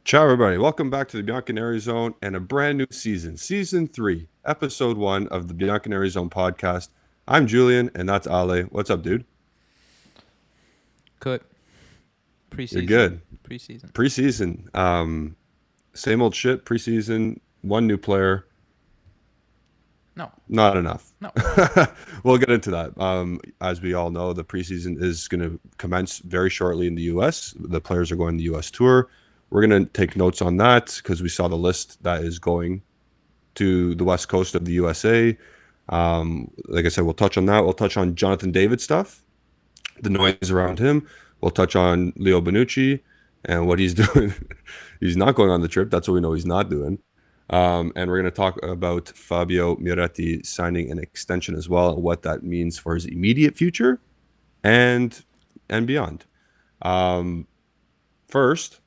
Ciao, everybody. Welcome back to the Bianconeri Zone and a brand new season, Season 3, Episode 1 of the Bianconeri Zone podcast. I'm Julian, and that's Ale. What's up, dude? Good. You're Preseason. good. Preseason. Preseason. Same old shit. Preseason, one new player. No. Not enough. No. We'll get into that. As we all know, the preseason is going to commence very shortly in the U.S. The players are going to the U.S. tour. We're going to take notes on that because we saw the list that is going to the west coast of the USA. Like I said, we'll touch on that. We'll touch on Jonathan David stuff, the noise around him. We'll touch on Leo Bonucci and what he's doing. He's not going on the trip. That's what we know he's not doing. And we're going to talk about Fabio Miretti signing an extension as well, and what that means for his immediate future and beyond. First,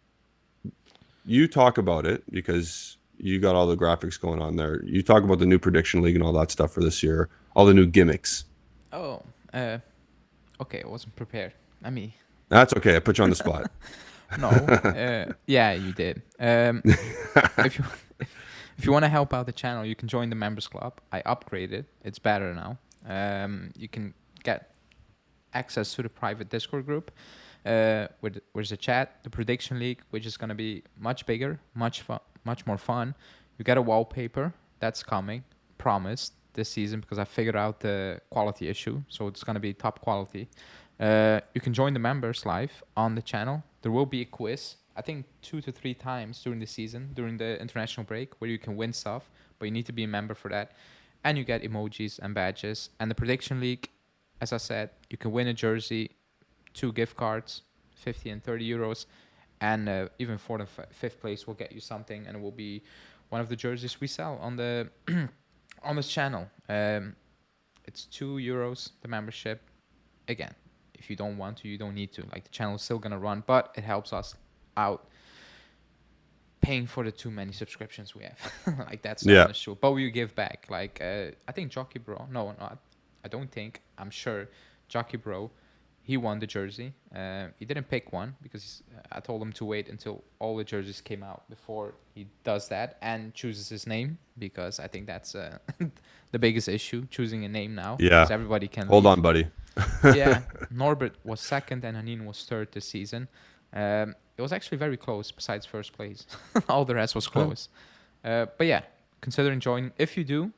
you talk about it because you got all the graphics going on there. You talk about the new prediction league and all that stuff for this year, all the new gimmicks. Oh. Okay. I wasn't prepared. I mean, That's okay. I put you on the spot. no. Yeah, you did. If you if you want to help out the channel, you can join the members club. I upgraded. It's better now. You can get access to the private Discord group. Where's a chat, the prediction league, which is gonna be much bigger, much more fun. You get a wallpaper that's coming, promised this season because I figured out the quality issue, so it's gonna be top quality. You can join the members live on the channel. There will be a quiz, I think 2 to 3 times during the season, during the international break, where you can win stuff, but you need to be a member for that. And you get emojis and badges. And the prediction league, as I said, you can win a jersey, 2 gift cards, 50 and 30 euros, and even for the fifth place, we'll get you something, and it will be one of the jerseys we sell on the on this channel. It's 2 euros the membership. Again, if you don't want to, you don't need to. Like, the channel is still gonna run, but it helps us out paying for the too many subscriptions we have. Like, that's not Yeah. an issue. But we give back. Like, I think Jockey Bro. No, I don't think. I'm sure Jockey Bro, he won the jersey. He didn't pick one because I told him to wait until all the jerseys came out before he does that and chooses his name, because I think that's the biggest issue, choosing a name now, because Yeah. everybody can Hold leave. on, buddy. Yeah, Norbert was second and Hanin was third this season. It was actually very close, besides first place. All the rest was close. But yeah, considering joining. If you do,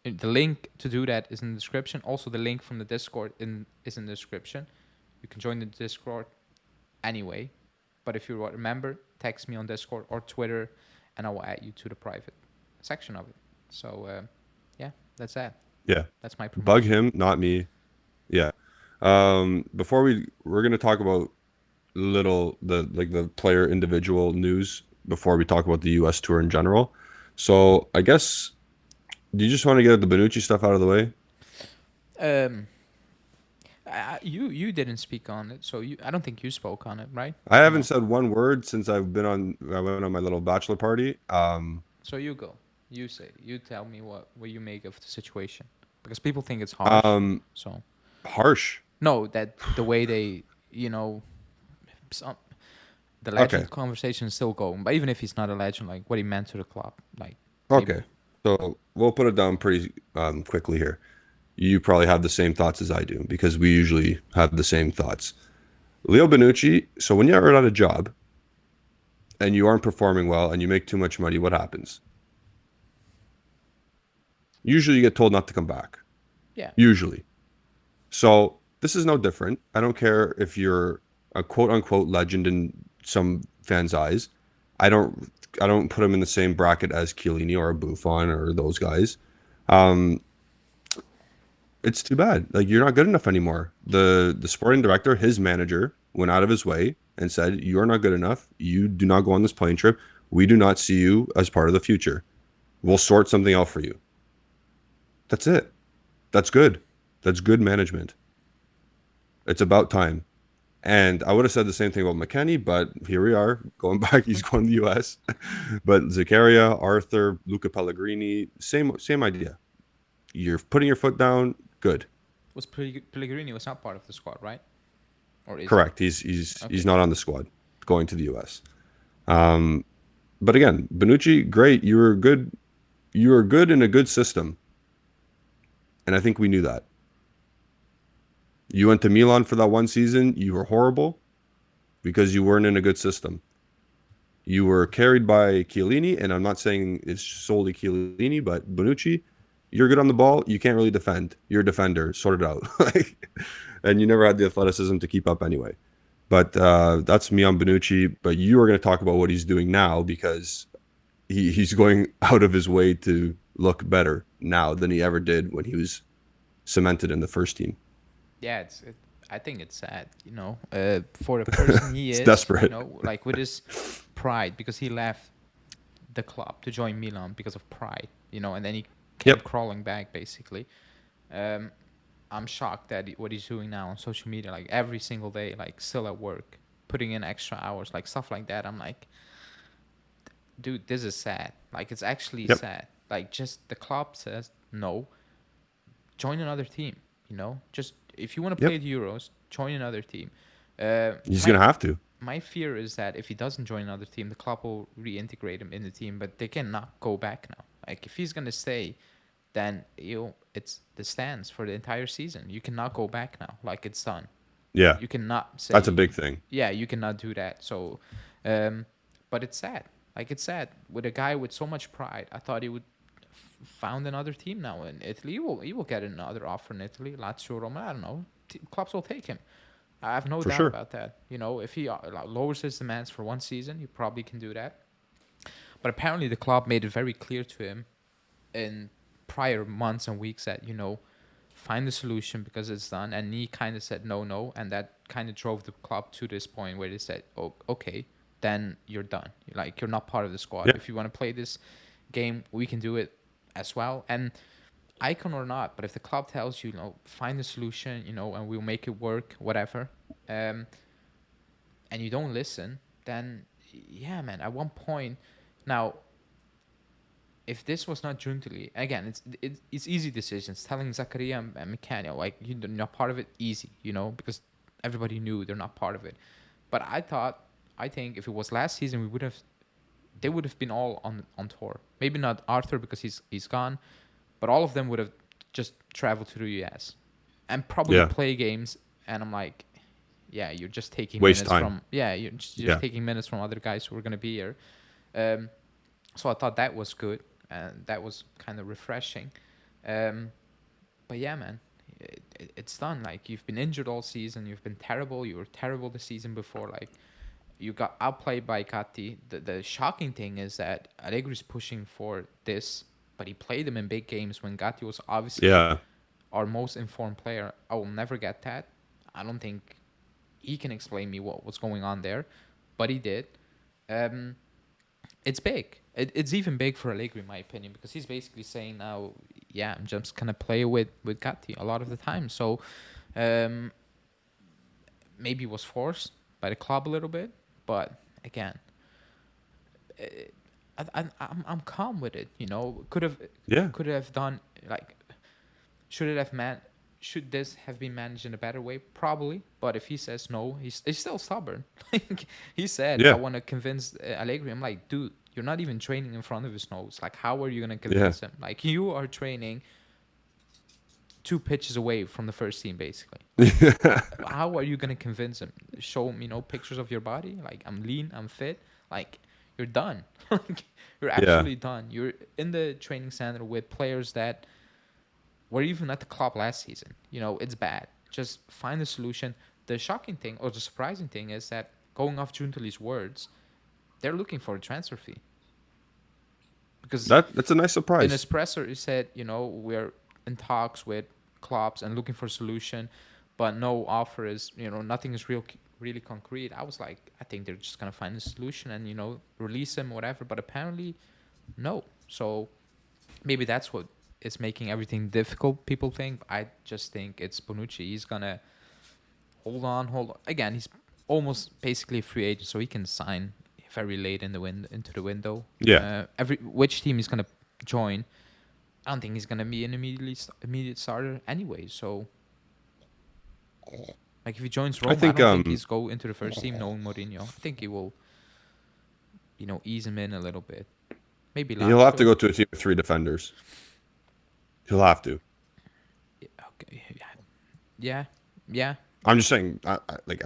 the link to do that is in the description. Also, the link from the Discord is in the description. You can join the Discord anyway. But if you remember, text me on Discord or Twitter, and I will add you to the private section of it. So, yeah, that's that. Yeah. That's my Bug promotion. him, not me. Yeah. Before we're gonna talk about the player individual news before we talk about the US tour in general. So I guess, do you just want to get the Bonucci stuff out of the way? Um, you didn't speak on it, so I don't think you spoke on it, right? I haven't No. said one word since I went on my little bachelor party. So you go. You say. You tell me what you make of the situation, because people think it's harsh. Um, So Harsh. no, that the way they, you know, some the Okay. legend conversation is still going. But even if he's not a legend, like what he meant to the club, like Okay. people. So we'll put it down pretty quickly here. You probably have the same thoughts as I do because we usually have the same thoughts. Leo Bonucci. So when you're out of a job and you aren't performing well and you make too much money, what happens? Usually you get told not to come back. Yeah. Usually. So this is no different. I don't care if you're a quote unquote legend in some fans' eyes. I don't I don't put him in the same bracket as Chiellini or Buffon or those guys. Um, it's too bad. Like, you're not good enough anymore. The sporting director, his manager, went out of his way and said, "You are not good enough. You do not go on this plane trip. We do not see you as part of the future. We'll sort something out for you." That's it. That's good. That's good management. It's about time. And I would have said the same thing about McKennie, but here we are going back. He's going to the U.S. But Zakaria, Arthur, Luca Pellegrini, same idea. You're putting your foot down. Good. Was Pellegrini was not part of the squad, right? Or is he? Correct. He's Okay. not on the squad going to the U.S. But again, Bonucci, great. You were good. You were good in a good system, and I think we knew that. You went to Milan for that one season. You were horrible because you weren't in a good system. You were carried by Chiellini, and I'm not saying it's solely Chiellini, but Bonucci, you're good on the ball. You can't really defend. You're a defender. Sort it out. And you never had the athleticism to keep up anyway. But that's me on Bonucci. But you are going to talk about what he's doing now because he's going out of his way to look better now than he ever did when he was cemented in the first team. Yeah, I think it's sad, for the person he It's is, desperate. like with his pride, because he left the club to join Milan because of pride, and then he came Yep. crawling back basically. Um, I'm shocked that what he's doing now on social media, like every single day, like still at work, putting in extra hours, like stuff like that. I'm like, dude, this is sad. Like it's actually Yep. sad. Like just the club says no, join another team. Just if you want to Yep. play the Euros, join another team. He's My going to have to. my fear is that if he doesn't join another team, the club will reintegrate him in the team, but they cannot go back now. Like if he's gonna stay, then it's the stands for the entire season. You cannot go back now. Like it's done. Yeah. You cannot That's a say, big thing. yeah, you cannot do that. So, but it's sad. Like it's sad with a guy with so much pride. I thought he would found another team now in Italy. He will get another offer in Italy. Lazio, Roma. I don't know. Clubs will take him. I have no For doubt sure. about that. If he lowers his demands for one season, he probably can do that. But apparently, the club made it very clear to him in prior months and weeks that find the solution because it's done. And he kind of said no, no, and that kind of drove the club to this point where they said, "Oh, okay, then you're done. Like you're not part of the squad. Yeah. If you want to play this game, we can do it as well." And icon or not, but if the club tells you, find a solution, and we'll make it work, whatever, and you don't listen, then yeah, man. At one point, now, if this was not Giuntoli, again, it's easy decisions. Telling Zakaria and McKennie, like you're not part of it, easy, because everybody knew they're not part of it. But I think if it was last season, they would have been all on tour. Maybe not Arthur because he's gone, but all of them would have just traveled to the US and probably Yeah. play games. And I'm like, yeah, you're just taking Waste minutes time. from you're just Yeah. taking minutes from other guys who are gonna be here. So I thought that was good and that was kind of refreshing. But yeah, man, it's done. Like you've been injured all season. You've been terrible. You were terrible the season before. Like you got outplayed by Gatti. The shocking thing is that Allegri's pushing for this, but he played him in big games when Gatti was obviously Yeah. our most informed player. I will never get that. I don't think he can explain me what was going on there, but he did. It's big. It's even big for Allegri, in my opinion, because he's basically saying now, yeah, I'm just gonna play with Gatti a lot of the time. So maybe it was forced by the club a little bit, but again, I'm calm with it. Yeah. Could have done like should it have should this have been managed in a better way? Probably. But if he says no, he's still stubborn. Like he said, I Yeah. want to convince Allegri. I'm like, dude, you're not even training in front of his nose. Like, how are you gonna Yeah. convince him? Like, you are training 2 pitches away from the first team, basically. How are you gonna convince him? Show him, pictures of your body. Like, I'm lean, I'm fit. Like, you're done. Like, you're Yeah. absolutely done. You're in the training center with players that were even at the club last season. It's bad. Just find a solution. The shocking thing or the surprising thing is that going off Giuntoli's words, they're looking for a transfer fee. Because That's a nice in surprise. his presser, he said, we're in talks with clubs and looking for a solution, but no offer is, nothing is really concrete. I was like, I think they're just going to find a solution and, release him, whatever. But apparently, no. So maybe that's what is making everything difficult, people think. I just think it's Bonucci. He's going to hold on. Again, he's almost basically a free agent, so he can sign very late in into the window. Yeah. Which team he's going to join, I don't think he's going to be an immediate starter anyway. So, like, if he joins Roma, I think don't think he's go into the first team knowing Mourinho. I think he will ease him in a little bit. Maybe He'll have to Lazio. go to a team with 3 defenders. He'll have to. Yeah, okay. Yeah. Yeah. I'm just saying, I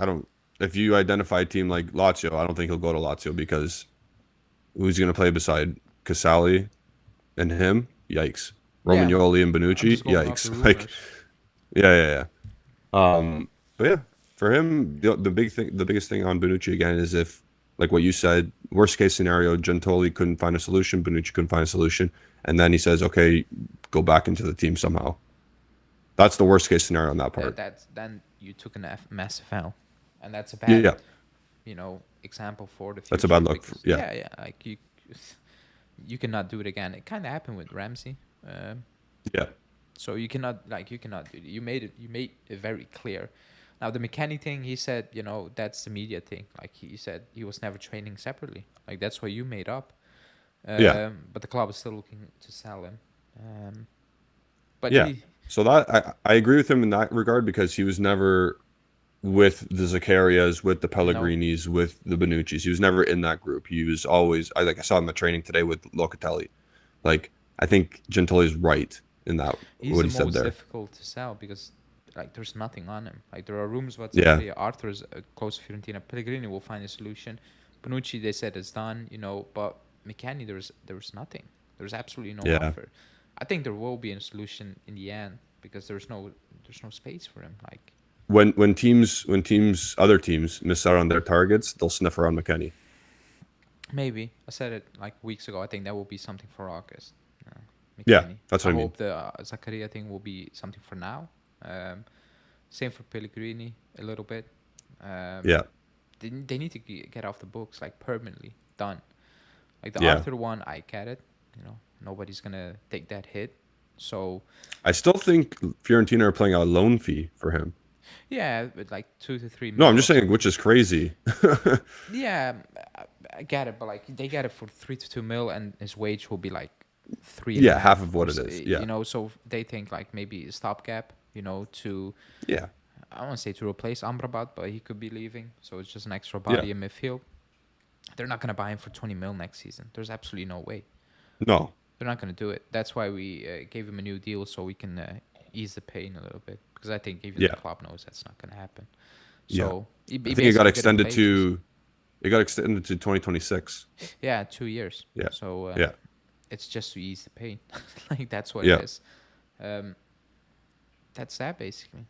don't. If you identify a team like Lazio, I don't think he'll go to Lazio because who's going to play beside Casali and him? Yikes. Yeah. Romagnoli and I'm Bonucci? just going off the Yikes. Like, rumors. yeah. But yeah, for him, the biggest thing on Bonucci again is if, like what you said, worst case scenario, Giuntoli couldn't find a solution, Bonucci couldn't find a solution, and then he says, okay, go back into the team somehow. That's the worst case scenario on that part. That's then you took a massive L, and that's a bad, Yeah, example for the future. that's a bad look. Because, Yeah, yeah, like you cannot do it again. It kind of happened with Ramsey. yeah, So you cannot do it. You made it very clear. Now the McKennie thing, he said, that's the media thing. Like he said, he was never training separately. Like that's what you made up. yeah, But the club is still looking to sell him. But yeah. So that I agree with him in that regard because he was never with the Zacarias, with the no, Pellegrinis, with the Bonucci's. He was never in that group. He was always I saw him at training today with Locatelli. Like I think Gentili's right in that he's what the he said most there. difficult to sell because like there's nothing on him. Like there are rumors about Yeah, Zakaria. Arthur's close to Fiorentina. Pellegrini will find a solution. Bonucci, they said it's done. But McKennie, there was nothing. There's absolutely no yeah. offer. I think there will be a solution in the end because there's no space for him. Like When other teams miss out on their targets, they'll sniff around McKennie. maybe I said it like weeks ago. I think that will be something for August. Yeah, McKennie. that's I what I mean. hope the Zakaria thing will be something for now. Um, Same for Pellegrini a little bit. Um, Yeah, they need to get off the books like permanently done. Like the yeah. Arthur one, I get it. Nobody's gonna take that hit. So I still think Fiorentina are playing a loan fee for him. yeah, with like 2 to 3 No, I'm mil just or saying, something. which is crazy. Yeah, I get it, but like they get it for 3 to 2 mil, and his wage will be like three and a Yeah, half half, of or what it is. Yeah, So they think like maybe a stopgap, to yeah, I don't want to say to replace Amrabat, but he could be leaving, so it's just an extra yeah. body in midfield. They're not gonna buy him for 20 mil next season. There's absolutely no way. No, They're not gonna do it. That's why we gave him a new deal so we can ease the pain a little bit, because I think even the yeah, club knows that's not gonna happen. yeah. So he I think it got basically get extended wages. to it got extended to 2026. Yeah, 2 years. Yeah, So yeah, it's just to ease the pain. Like that's what yeah. it is. Um, that's that basically.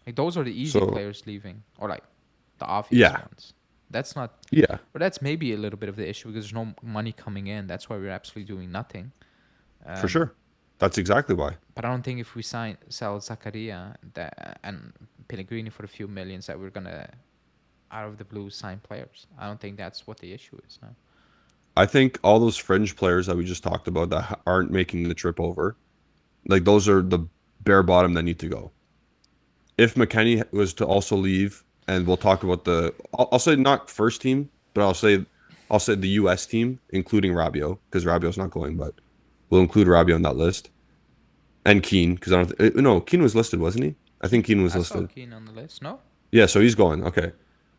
Like those are the easy So players leaving, or like the obvious yeah, ones. That's not. yeah, But that's maybe a little bit of the issue because there's no money coming in. That's why we're absolutely doing nothing. for Um, sure. That's exactly why. but I don't think if we sell Zakaria and Pellegrini for a few millions that we're gonna out of the blue sign players. I don't think that's what the issue is now. I think all those fringe players that we just talked about that aren't making the trip over, like those are the bare bottom that need to go. If McKennie was to also leave, and we'll talk about I'll say not first team, but I'll say the U.S. team, including Rabiot, because Rabiot's not going, but we'll include Rabiot on that list, and Keane, because I don't no, Keane was listed, wasn't he? I think Keane was I saw listed. Keane on the list. No. Yeah, so he's going. Okay,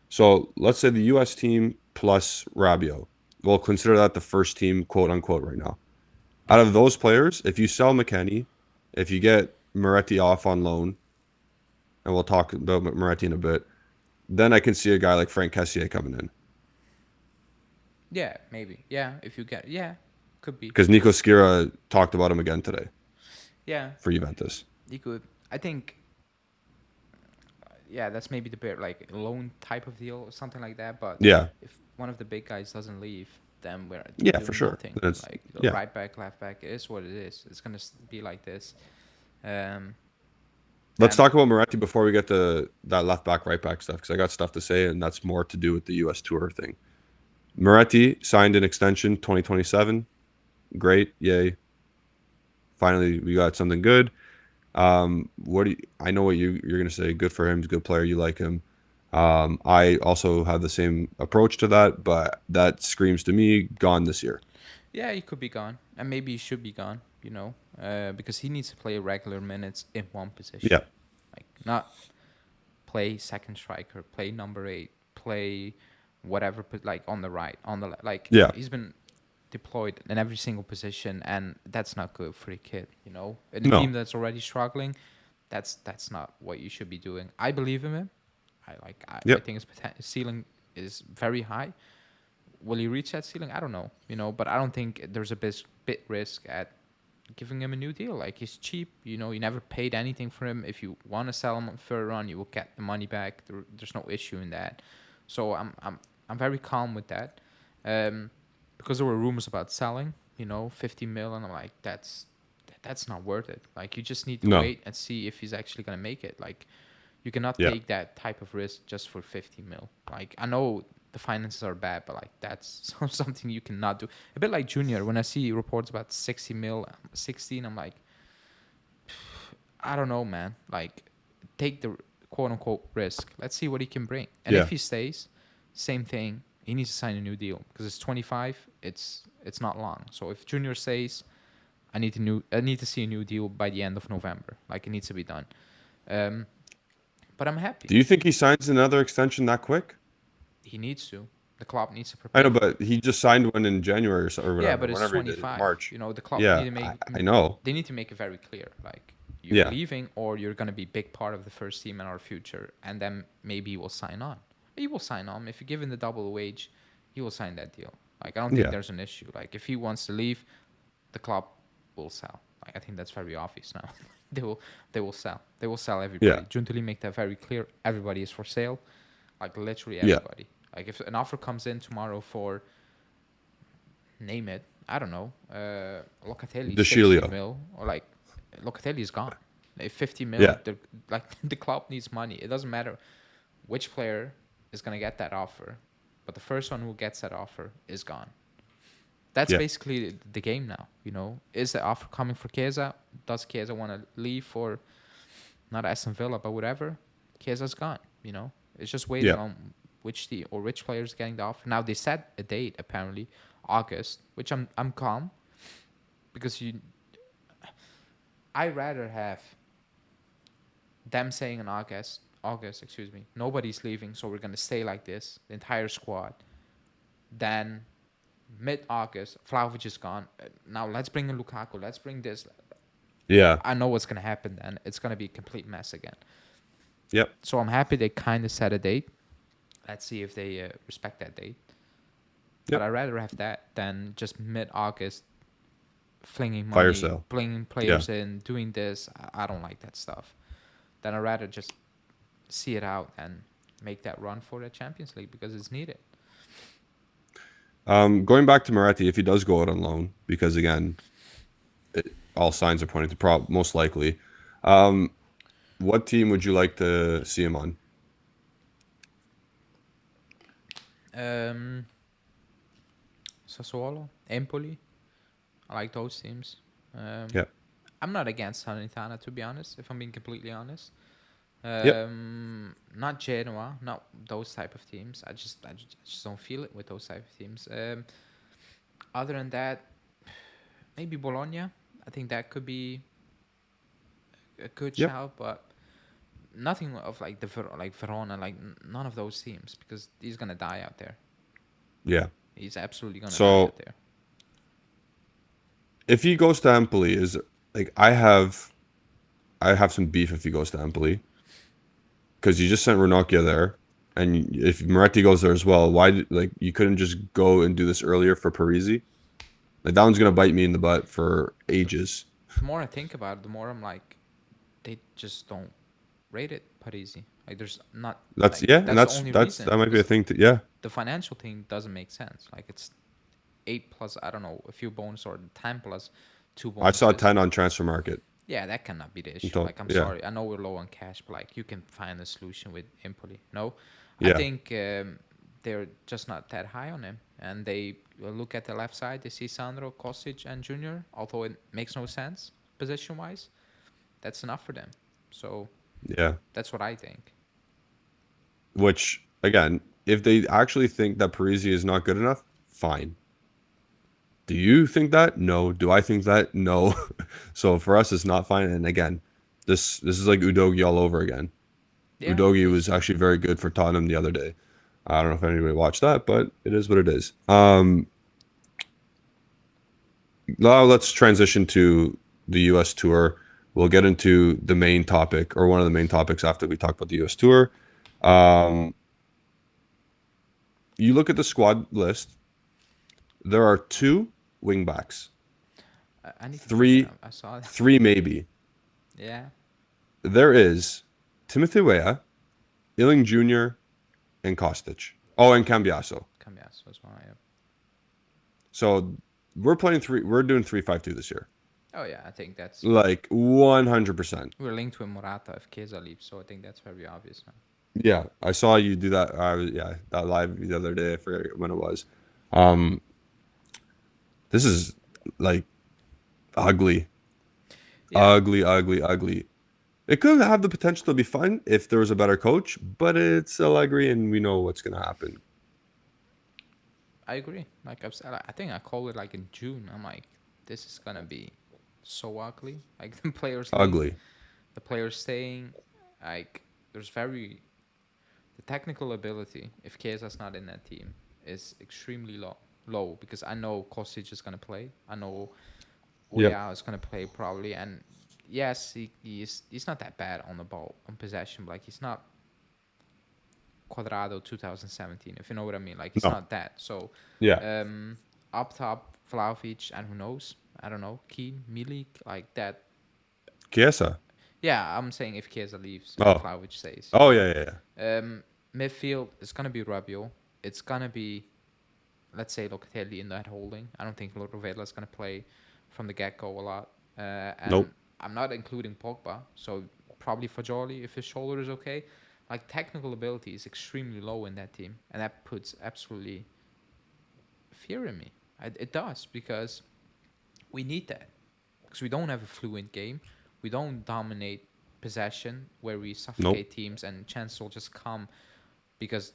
so let's say the U.S. team plus Rabiot. We'll consider that the first team, quote unquote, right now. Out of those players, if you sell McKennie, if you get Miretti off on loan, and we'll talk about Miretti in a bit, then I can see a guy like Frank Kessié coming in. Yeah, maybe. Yeah, if you get. Yeah, could be. Because Nico Skira talked about him again today Yeah, for Juventus. he could. I think. Yeah, that's maybe the bit like loan type of deal or something like that. But Yeah, if one of the big guys doesn't leave, then we're yeah, doing for sure. nothing. Then it's, Like yeah. right back, left back, it is what it is. It's gonna be like this. Um, Let's and talk about Miretti before we get to that left back, right back stuff, because I got stuff to say, and that's more to do with the U.S. Tour thing. Miretti signed an extension 2027. Great, yay. Finally, we got something good. I know what you're gonna say. Good for him. He's a good player. You like him. I also have the same approach to that, but that screams to me gone this year. yeah, he could be gone, and maybe he should be gone. Because he needs to play regular minutes in one position. Yeah, Like not play second striker, play number 8, play whatever, like on the right, on the like Yeah. he's been deployed in every single position, and that's not good for a kid. You know, in a team No. that's already struggling, that's not what you should be doing. I believe in him. I Yep. think his ceiling is very high. Will he reach that ceiling? I don't know. You know, but I don't think there's a bit risk at giving him a new deal. Like he's cheap. You know, you never paid anything for him. If you want to sell him further on, you will get the money back. There's no issue in that. So I'm very calm with that. Because there were rumors about selling. You know, 50 mil, and I'm like, that's not worth it. Like you just need to No. wait and see if he's actually gonna make it. Like you cannot Yeah. take that type of risk just for 50 mil. Like I know the finances are bad, but like that's something you cannot do. A bit like Junior. When I see reports about 60 mil, 16, I'm like, I don't know, man. Like take the quote unquote risk. Let's see what he can bring. And Yeah. if he stays, same thing. He needs to sign a new deal because it's 25. It's not long. So if Junior stays, I need to see a new deal by the end of November. Like it needs to be done. But I'm happy. Do you think he signs another extension that quick? He needs to. The club needs to I prepare know, for it. but he just signed one in January or Yeah, whatever, but it's whenever he did it, 25. March. You know, the club need Yeah, to make. I know. They need to make it very clear. Like you're Yeah. leaving, or you're gonna be big part of the first team in our future, and then maybe he will sign on. He will sign on if you give him the double wage. He will sign that deal. Like I don't think Yeah. there's an issue. Like if he wants to leave, the club will sell. Like I think that's very obvious now. They will sell. They will sell everybody. Yeah. Giuntoli make that very clear. Everybody is for sale. Like literally Yeah. everybody. Like if an offer comes in tomorrow for, name it, I don't know, Locatelli, 60 DeCilio. mil, or like Locatelli is gone. If 50 mil, Yeah. like the club needs money. It doesn't matter which player is gonna get that offer, but the first one who gets that offer is gone. That's Yeah. basically the game now. You know, is the offer coming for Chiesa? Does Chiesa want to leave for not Aston Villa but whatever? Chiesa's gone. You know, it's just waiting Yeah. on which players getting the offer. Now they set a date apparently, August, which I'm calm because I rather have them saying in August, excuse me, nobody's leaving, so we're gonna stay like this, the entire squad, than mid-August, Vlahovic is gone. Now let's bring in Lukaku. Let's bring this. Yeah. I know what's gonna happen then. It's gonna be a complete mess again. Yep. So I'm happy they kind of set a date. Let's see if they respect that date. Yep. But I'd rather have that than just mid-August flinging Fire money, sale. flinging players in, doing this. I don't like that stuff. Then I'd rather just see it out and make that run for the Champions League because it's needed. Going back to Miretti, if he does go out on loan, because again, all signs are pointing to most likely. What team would you like to see him on? Sassuolo, Empoli. I like those teams. Yeah. I'm not against Salernitana, to be honest, if I'm being completely honest. Yep. Not Genoa, not those type of teams. I just don't feel it with those type of teams. Other than that, maybe Bologna. I think that could be a good Yep. shout, but nothing of like like Verona, like none of those teams, because he's gonna die out there. Yeah. He's absolutely gonna die So out there. if he goes to Empoli, is like I have some beef if he goes to Empoli, because you just sent Ranocchia there, and if Miretti goes there as well, like you couldn't just go and do this earlier for Parisi? Like that one's gonna bite me in the butt for ages. The more I think about it, the more I'm like, they just don't rate it Parisi. Like there's not. That's Like, yeah, and the only reason, that might be a because thing to yeah. the financial thing doesn't make sense. Like it's 8 plus, I don't know, a few bonus or 10 plus 2 I bonuses. saw 10 on Transfer Market. Yeah, that cannot be the issue. Until- Like I'm yeah. sorry, I know we're low on cash, but like you can find a solution with Empoli. No, I Yeah. think they're just not that high on him, and they look at the left side. They see Sandro, Kostic, and Junior. Although it makes no sense position wise, that's enough for them. So Yeah. that's what I think. Which again, if they actually think that Parisi is not good enough, fine. Do you think that? No. Do I think that? No. So for us, it's not fine. And again, this is like Udogi all over again. Yeah, Udogi was actually very good for Tottenham the other day. I don't know if anybody watched that, but it is what it is. Now let's transition to the U.S. tour. We'll get into the main topic, or one of the main topics, after we talk about the U.S. tour. Um, you look at the squad list. There are two wingbacks, I need to look it three, up. I saw that. three maybe. Yeah. There is Timothy Weah, Illing Jr., and Kostic. Oh, and Cambiaso. Cambiaso as well. Yeah. So we're playing three. We're doing 3-5-2 this year. Oh yeah, I think that's Like 100%. we're linked with Morata if Chiesa leaves, so I think that's very obvious now. Yeah, I saw you do that. Yeah, that live the other day. I forget when it was. Um, this is like ugly, Yeah, ugly, ugly, ugly. It could have the potential to be fun if there was a better coach, but it's Allegri, and we know what's gonna happen. I agree. Like I've said, I think I called it like in June. I'm like, this is gonna be so ugly. Like the players leave, Ugly. the players staying. Like there's very the technical ability. If Chiesa's not in that team, is extremely low. Low because I know Kostic is gonna play. I know Yep. Weah is gonna play probably, and yes, he's not that bad on the ball on possession. But like he's not Quadrado 2017, if you know what I mean. Like it's No. not that. So Yeah. up top, Vlahovic, and who knows? I don't know. Keane, Milik, like that. Chiesa. Yeah, I'm saying if Chiesa leaves and Oh. Vlahovic stays. Oh yeah, yeah, yeah. Midfield is gonna be Rabiot. It's gonna be, let's say, Locatelli in that holding. I don't think Rovella is gonna play from the get go a lot. And Nope. I'm not including Pogba, so probably Fagioli if his shoulder is okay. Like technical ability is extremely low in that team, and that puts absolutely fear in me. It does because we need that because we don't have a fluent game. We don't dominate possession where we Nope. suffocate teams and chances will just come because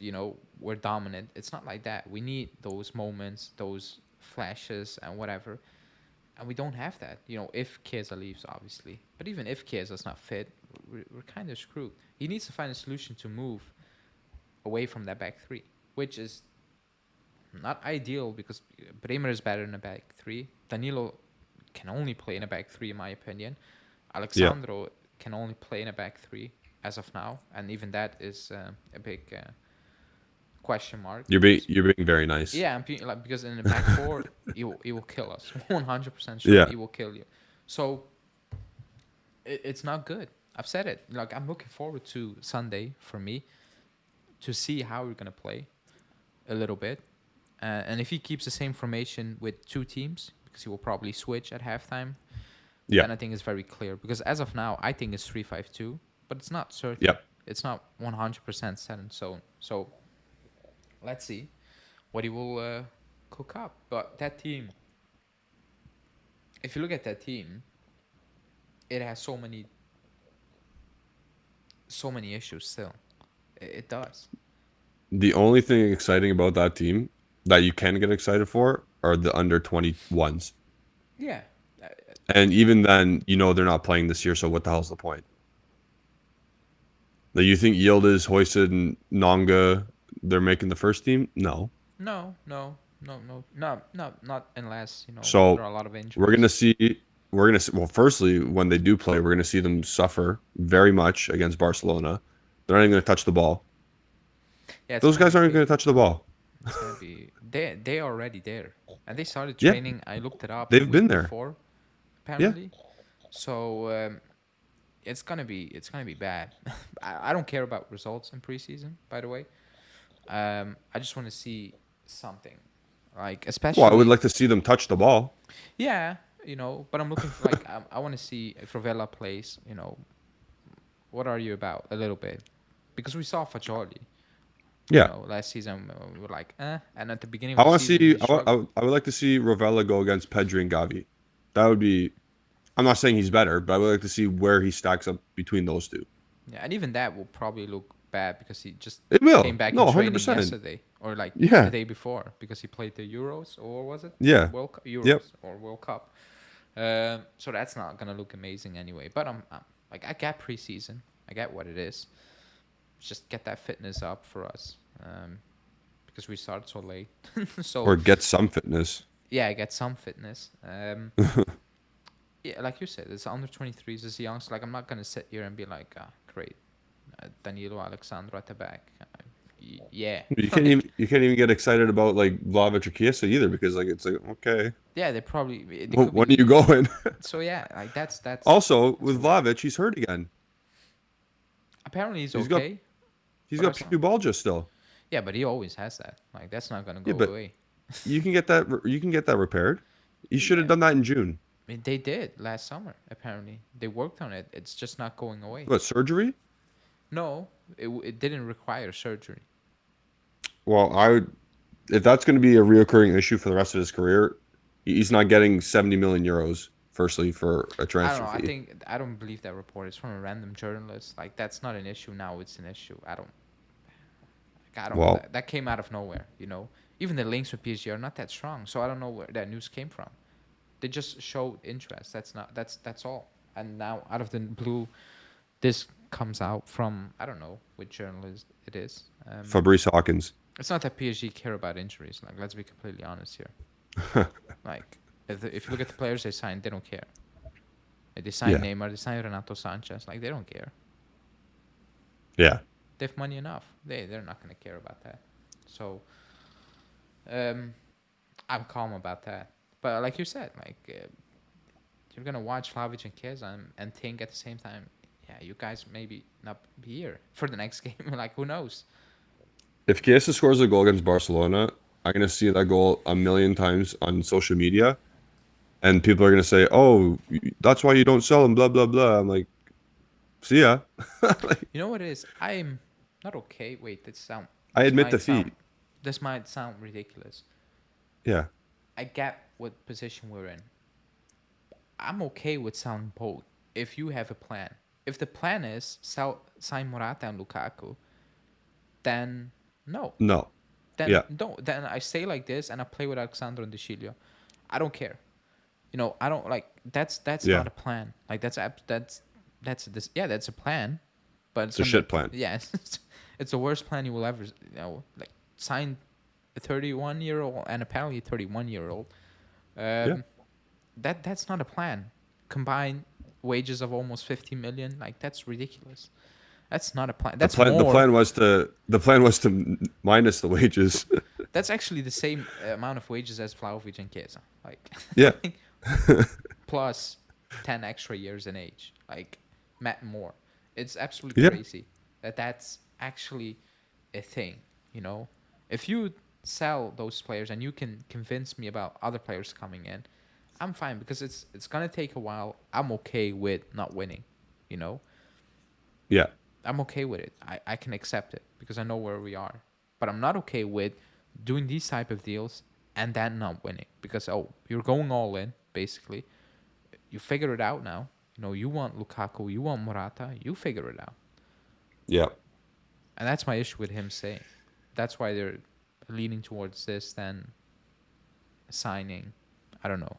we're dominant. It's not like that. We need those moments, those flashes, and whatever. And we don't have that. If Chiesa leaves, obviously. But even if Chiesa's not fit, we're kind of screwed. He needs to find a solution to move away from that back three, which is not ideal because Bremer is better in a back three. Danilo can only play in a back three, in my opinion. Yeah. Alexandro can only play in a back three as of now, and even that is a big question mark. You're being very nice. Yeah, like because in the back four, he will kill us. 100% sure Yeah. he will kill you. So it's not good. I've said it. Like I'm looking forward to Sunday for me to see how we're gonna play a little bit, and if he keeps the same formation with two teams, because he will probably switch at halftime, Yeah. then I think it's very clear. Because as of now, I think it's 3-5-2, but it's not certain. Yep. It's not 100% set in stone. So let's see what he will cook up. But that team, if you look at that team, it has so many issues still. It does. The only thing exciting about that team that you can get excited for are the under 21s. Yeah. And even then, they're not playing this year, so what the hell's the point? Like, you think Yildiz, Hoisted, and Nonga, they're making the first team? No. No, no, no, no, no, no, not unless there So are a lot of we're gonna injuries. see. Well, firstly, when they do play, we're gonna see them suffer very much against Barcelona. They're not even gonna touch the ball. Yeah, it's Those gonna guys be aren't gonna crazy. touch the ball. It's gonna be they are already there, and they started Yeah, training. I looked it up a they've been week there. before, Yeah. apparently. So it's gonna be bad. I don't care about results in preseason, by the way. I just want to see something, like Well, I would especially like to see them touch the ball. yeah, But I'm looking for like I want to see if Rovella plays. What are you about a little bit, because we saw Fagioli. Yeah. Last season we were like, and at the beginning I of the want to season see. he struggled. I would like to see Rovella go against Pedri and Gavi. That would be. I'm not saying he's better, but I would like to see where he stacks up between those two. Yeah, and even that will probably look bad because he just It came will. back No, in training 100%. yesterday or like the Yeah. day before because he played the Euros, or was it Yeah. Yep. Euros or World Cup. So that's not gonna look amazing anyway. But I'm like I get preseason, I get what it is. Just get that fitness up for us. because we started so late. So Or get some fitness. yeah, I get some fitness. Yeah, like you said, it's under 23s, it's young. So like, I'm not gonna sit here and be like, ah, great, Danilo Alexandro at the back. Yeah, like, You can't even get excited about like Vlahovic or Chiesa either because like it's like okay, yeah, they could when are be. you going? So yeah, like Also that's with weird. Vlahovic, he's hurt again. Apparently he's He's got okay, he's but got that's not. pubalgia still. Yeah, but he always has that. Like that's not gonna Yeah, go but away. you can get that repaired. You should have Yeah, done that in June. I mean, they did last summer. Apparently, they worked on it. It's just not going away. What surgery? No, it didn't require surgery. Well, I would if that's going to be a reoccurring issue for the rest of his career, he's not getting 70 million euros. Firstly, for a I don't transfer know. fee. I don't believe that report. It's from a random journalist. Like that's not an issue now. It's an issue. I don't. Well, That came out of nowhere. You know, even the links with PSG are not that strong. So I don't know where that news came from. They just showed interest. That's all. And now out of the blue, this comes out from I don't know which journalist it is. Fabrice Hawkins. It's not that PSG care about injuries. Like let's be completely honest here. Like if you look at the players they signed, they don't care. Like, they signed Yeah. Neymar, they signed Renato Sanchez. Like they don't care. Yeah. They have money enough. They're not gonna care about that. So I'm calm about that. But like you said, like you're gonna watch Vlahovic and Chiesa and think at the same time, yeah, you guys maybe not be here for the next game. Like who knows? If Chiesa scores a goal against Barcelona, I'm gonna see that goal a million times on social media, and people are gonna say, "Oh, that's why you don't sell him." Blah blah blah. I'm like, see ya. Like, You know what it is? I'm not okay. Wait, I this admit might sound defeat. this might sound ridiculous. Yeah. I get what position we're in. I'm okay with selling both if you have a plan. If the plan is sign Morata and Lukaku, then no. No. Then Yeah. don't. Then I stay like this and I play with Alexandro and De Chilio. I don't care. You know, I don't like that's Yeah. not a plan. Like that's this yeah, that's a plan, but It's a shit plan. yeah, it's the worst plan you will ever like sign a 31-year-old and apparently a 31-year-old. Yeah. That's not a plan. Combined wages of almost 50 million, like that's ridiculous. That's not a plan. That's The more. plan was to minus the wages. That's actually the same amount of wages as Vlahovic and Chiesa. Like Yeah. plus 10 extra years in age. Like Matt more. It's absolutely Yeah. crazy that's actually a thing, you know? If you sell those players and you can convince me about other players coming in, I'm fine because it's going to take a while. I'm okay with not winning, you know? Yeah. I'm okay with it. I can accept it because I know where we are. But I'm not okay with doing these type of deals and then not winning because you're going all in basically. You figure it out now. You know, you want Lukaku, you want Morata, you figure it out. Yeah. And that's my issue with him saying. That's why they're leaning towards this than signing, I don't know,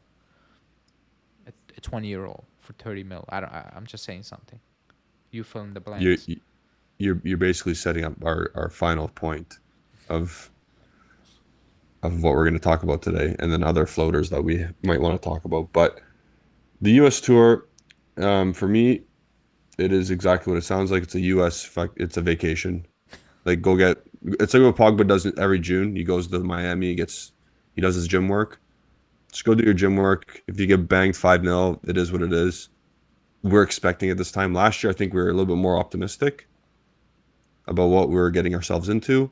a 20-year-old for 30 mil. I'm just saying something. You fill in the You blanks. you're basically setting up our final point of what we're going to talk about today, and then other floaters that we might want to talk about. But the U.S. tour, for me, it is exactly what it sounds like. It's a U.S. It's a vacation. Like go get. It's like what Pogba does every June. He goes to Miami. He does his gym work. Just go do your gym work. If you get banged 5-0, it is what it is. We're expecting it this time. Last year, I think we were a little bit more optimistic about what we were getting ourselves into.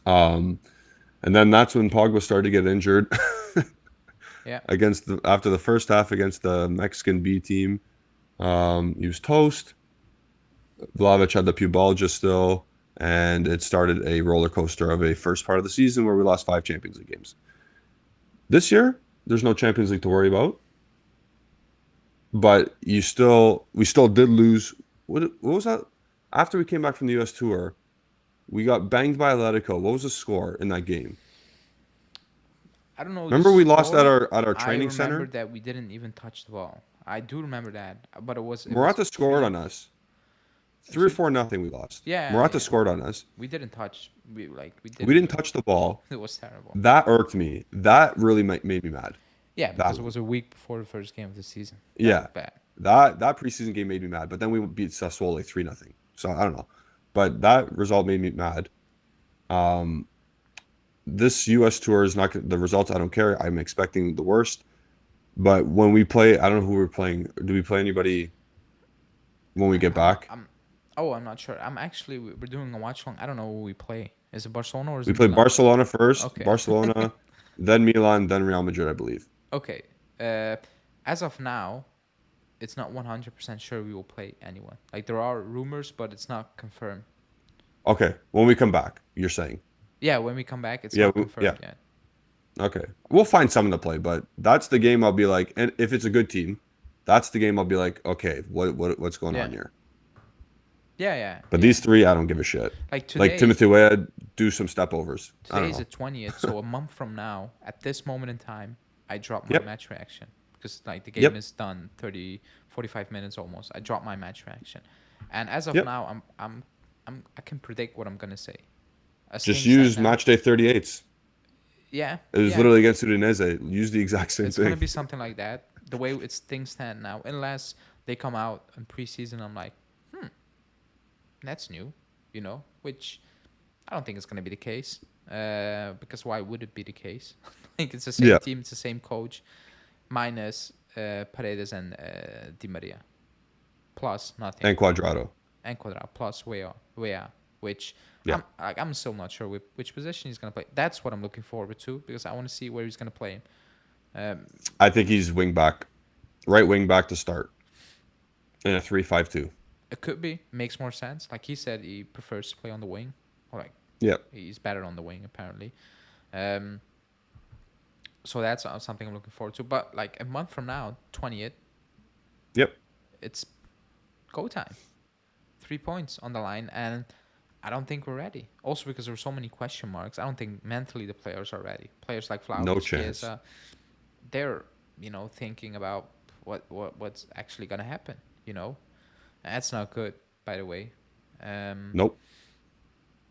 And then that's when Pogba started to get injured. Yeah. After the first half against the Mexican B team, he was toast. Vlahovic had the pubalgia still, and it started a roller coaster of a first part of the season where we lost 5 Champions League games. This year, there's no Champions League to worry about, but we still did lose. What was that? After we came back from the U.S. tour, we got banged by Atletico. What was the score in that game? I don't know. Remember we lost at our training I center? remember that we didn't even touch the ball. I do remember that, but it was Morata scored on us. 3 or 4-0 we lost. Yeah, Morata scored on us. we didn't touch We We didn't didn't even. touch the ball. It was terrible. That irked me. That really made me mad. Yeah, That because it one. was a week before the first game of the season. That Yeah. was bad. That preseason game made me mad. But then we beat Sassuolo like 3-0. So I don't know. But that result made me mad. Um, this US tour is not the results. I don't care. I'm expecting the worst. But when we play, I don't know who we're playing. Do we play anybody when we get back? I'm not sure. I'm actually we're doing a watch long. I don't know who we play. Is it Barcelona or is We it play Milan? Barcelona first, Okay. Barcelona, then Milan, then Real Madrid, I believe. Okay. Uh, as of now, it's not 100% sure we will play anyone. Like there are rumors, but it's not confirmed. Okay, when we come back, you're saying. Yeah, when we come back, it's Yeah, not confirmed yeah. yet. Okay. We'll find someone to play, but that's the game I'll be like, and if it's a good team, that's the game I'll be like, okay, what's going on Yeah. here? Yeah. But these three, I don't give a shit. Like Like today, Timothy Weah, do some step overs. I today don't is the know. 20th, so a month from now, at this moment in time, I drop my Yep. match reaction because like the game Yep. is done 30, 45 minutes almost. I drop my match reaction, and as of Yep. now, I can predict what I'm gonna say. As Just things stand use now, match day 38s. yeah, It was yeah, literally against Udinese. Use the exact same it's gonna thing. be something like that. The way it's things stand now, unless they come out in preseason, I'm like, that's new, which I don't think it's gonna be the case. Because why would it be the case? Like it's the same Yeah. team, it's the same coach, minus Paredes and Di Maria, plus nothing, And Quadrado. and Quadrado plus Wea, which Yeah. I'm still not sure which position he's gonna play. That's what I'm looking forward to because I want to see where he's gonna play him. I think he's wing back, right wing back to start in a 3-5-2. It could be makes more sense. Like he said, he prefers to play on the wing, or like Yep. he's better on the wing apparently. Um, so that's something I'm looking forward to. But like a month from now, 20th, Yep. it's go time. 3 points on the line, and I don't think we're ready. Also because there are so many question marks. I don't think mentally the players are ready. Players like No Flowers, chance. Chiesa, they're thinking about what's actually gonna happen. That's not good, by the way. Um, Nope.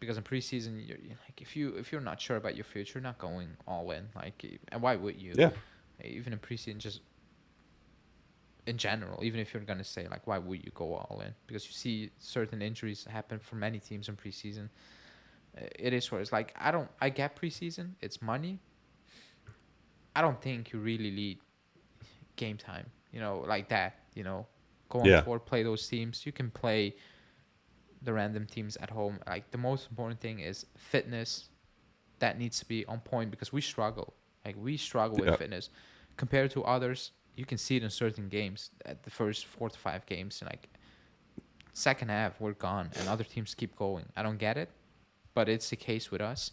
because in preseason, you're like if you're not sure about your future, you're not going all in. Like, and why would you? Yeah. Even in preseason, just in general, even if you're gonna say like, why would you go all in? Because you see certain injuries happen for many teams in preseason. It is what it's like. I get preseason. It's money. I don't think you really lead game time. Like that. Go on Yeah. tour, play those teams. You can play the random teams at home. Like the most important thing is fitness. That needs to be on point because we struggle. Like we struggle with Yeah. fitness compared to others. You can see it in certain games. At the first 4 to 5 games, and like second half, we're gone, and other teams keep going. I don't get it, but it's the case with us.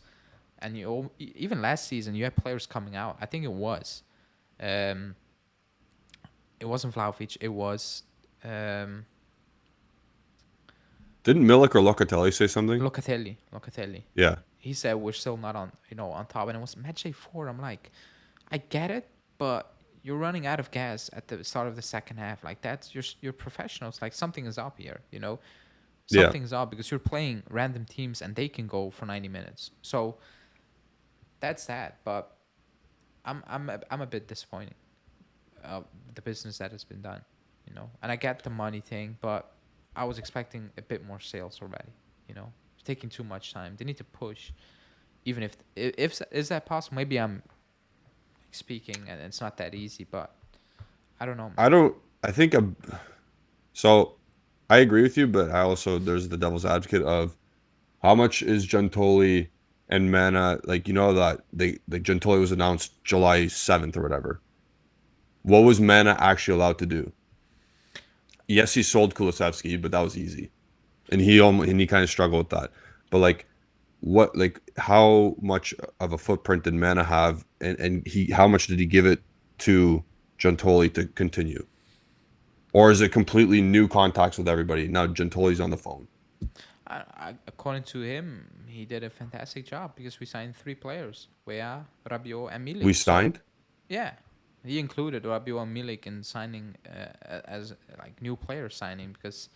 And even last season, you had players coming out. I think um, it wasn't Vlahovic. It was um, Didn't Milik or Locatelli say something? Locatelli. Locatelli. Yeah. He said we're still not on top, and it was match day 4. I'm like, I get it, but you're running out of gas at the start of the second half. Like that's you're professionals. Like something is up here. Yeah. Something's up because you're playing random teams and they can go for 90 minutes. So that's that. But I'm a bit disappointed. The business that has been done, and I get the money thing, but I was expecting a bit more sales already. It's taking too much time. They need to push, even if is that possible? Maybe I'm speaking and it's not that easy, but I don't know, man. I don't. I think. So, I agree with you, but I also there's the devil's advocate of how much is Giuntoli and Mana like that Giuntoli was announced July 7th or whatever. What was Mana actually allowed to do? Yes, he sold Kulusevski, but that was easy, and he kind of struggled with that. But how much of a footprint did Mana have, and how much did he give it to Giuntoli to continue? Or is it completely new contacts with everybody? Now Giuntoli's on the phone. According to him, he did a fantastic job because we signed 3 players: Wea, Rabiot, and We Milik. So signed? yeah, he included Rabiot and Milik in signing as like new player signing because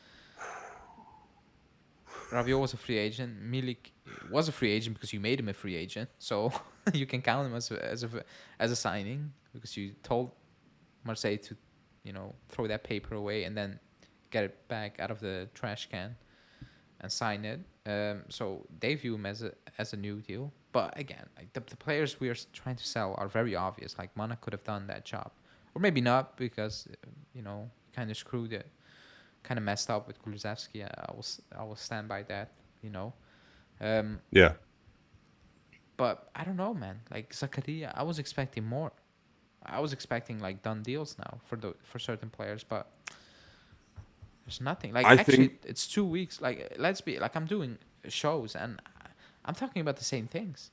Rabiot was a free agent. Milik was a free agent because you made him a free agent, so you can count him as a signing because you told Marseille to, throw that paper away and then get it back out of the trash can and sign it. So they view him as a new deal. But again, like the players we are trying to sell are very obvious. Like Mana could have done that job, or maybe not because kind of screwed it, kind of messed up with Kulusevski. I will stand by that. Um, Yeah. but I don't know, man. Like Zakaria, I was expecting more. I was expecting like done deals now for certain players, but there's nothing. Like I actually, think, it's 2 weeks. Like let's be like I'm doing shows and I'm talking about the same things.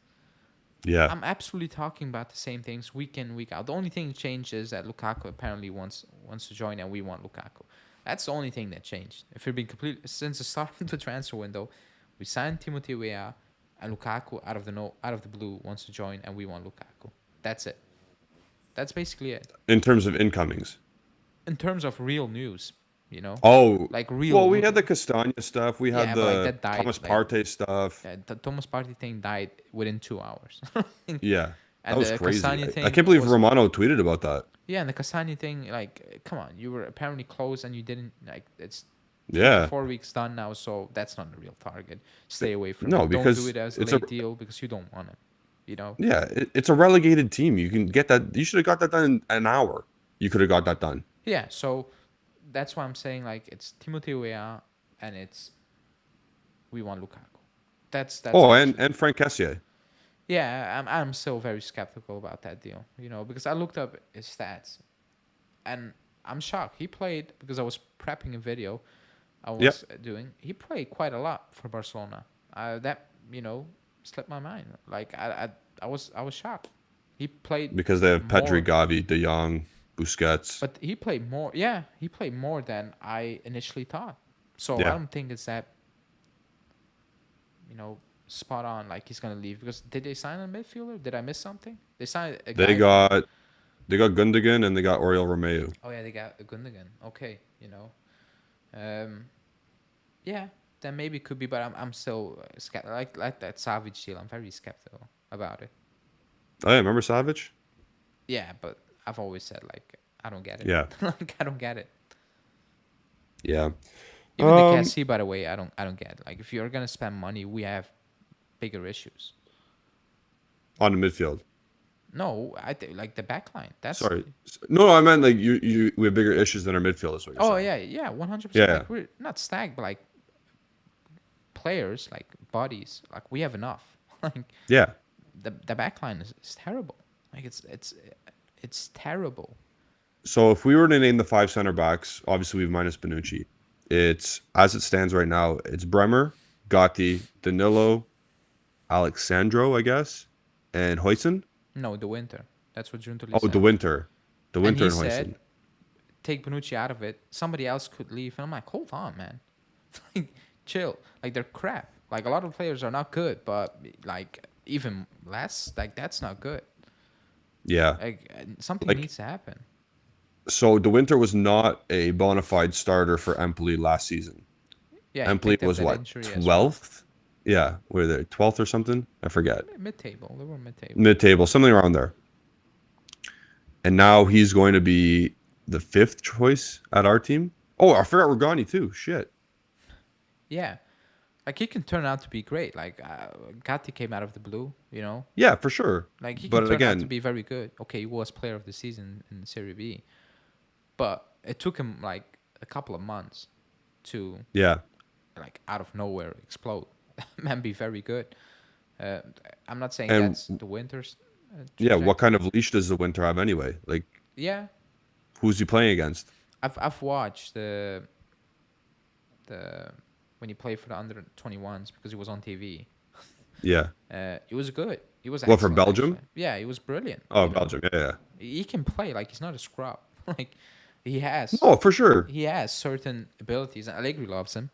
yeah. I'm absolutely talking about the same things week in week out. The only thing changed is that Lukaku apparently wants to join and we want Lukaku. That's the only thing that changed. If you're being complete since the start of the transfer window, we signed Timothy Weah and Lukaku out of the blue wants to join and we want Lukaku. That's it. That's basically it. In terms of incomings. In terms of real news, Oh, like real. well, we had the Castagna stuff. We had Yeah, but like the that died. Thomas Like Partey stuff. the Thomas Partey thing died within 2 hours. Yeah, that And was the crazy. Castagna I thing can't believe was Romano tweeted about that. yeah, and the Castagna thing, like, come on, you were apparently close and you didn't like. It's Yeah. 4 weeks done now, so that's not a real target. Stay away from No, it. Don't do because it as a it's a late deal because you don't want it. yeah, it's a relegated team. You can get that. You should have got that done in an hour. You could have got that done. Yeah, so that's why I'm saying like it's Timothy Weah and it's we want Lukaku. That's Oh, actually and Frank Kessié. yeah. I'm still very skeptical about that deal. Because I looked up his stats and I'm shocked. He played because I was prepping a video I Yep. was doing. He played quite a lot for Barcelona. That slipped my mind. Like I was shocked. He played Because they have Pedri, more, Gavi, De Jong, Busquets. but he played more. Yeah, he played more than I initially thought. So I Yeah, don't think it's that spot on. Like he's gonna leave because did they sign a midfielder? Did I miss something? They signed a they guy from. got they got Gundogan and they got Oriol Romeu. Oh yeah, they got Gundogan. Okay, Um, yeah, then maybe it could be, but I'm still skeptical. Like that Savage deal, I'm very skeptical about it. Oh yeah, remember Savage? Yeah, but I've always said like I don't get it. Yeah, Like I don't get it. yeah. Even the Cassie, by the way, I don't get it. Like if you're gonna spend money, we have bigger issues. On the midfield. No, I think like the back line. That's Sorry. No, I meant like you. We have bigger issues than our midfield. Is what you're oh saying. yeah, 100%. Yeah. Like we're not stacked, but like players, like bodies, like we have enough. Like Yeah. the back line is terrible. Like it's terrible. So if we were to name the five center backs, obviously we've minus Bonucci. It's as it stands right now. It's Bremer, Gatti, Danilo, Alexandro, I guess, and Hoyson. No, the winter. That's what Giuntoli Oh, said. the winter, And he and said, Hoyson. take Bonucci out of it. Somebody else could leave. And I'm like, hold on, man. Like, chill. Like, they're crap. Like, a lot of players are not good, but, like, even less, like, that's not good. Yeah. Like, something Like, needs to happen. so the winter was not a bona fide starter for Empoli last season. Yeah, he Empoli picked up was that what, injury as well. 12th? Yeah, were they 12th or something? I forget. Mid-table. They were mid-table. Mid-table, something around there. And now he's going to be the fifth choice at our team. Oh, I forgot Rugani too. Shit. Yeah. Like, he can turn out to be great. Like, Gatti came out of the blue, Yeah, for sure. Like, he can But turn out to again, be very good. Okay, he was player of the season in Serie B. But it took him, like, a couple of months to, yeah. like, out of nowhere explode and be very good. I'm not saying And that's the Winter's yeah, what trajectory. kind of leash does the winter have anyway? Like, Yeah, who's he playing against? I've watched the when he played for the under 21s because he was on TV. Yeah. He was good. He was What, for excellent, Belgium? actually. Yeah, he was brilliant. Oh, Belgium. Yeah. He can play like he's not a scrub. Like he has Oh, for sure. he has certain abilities, and Allegri loves him.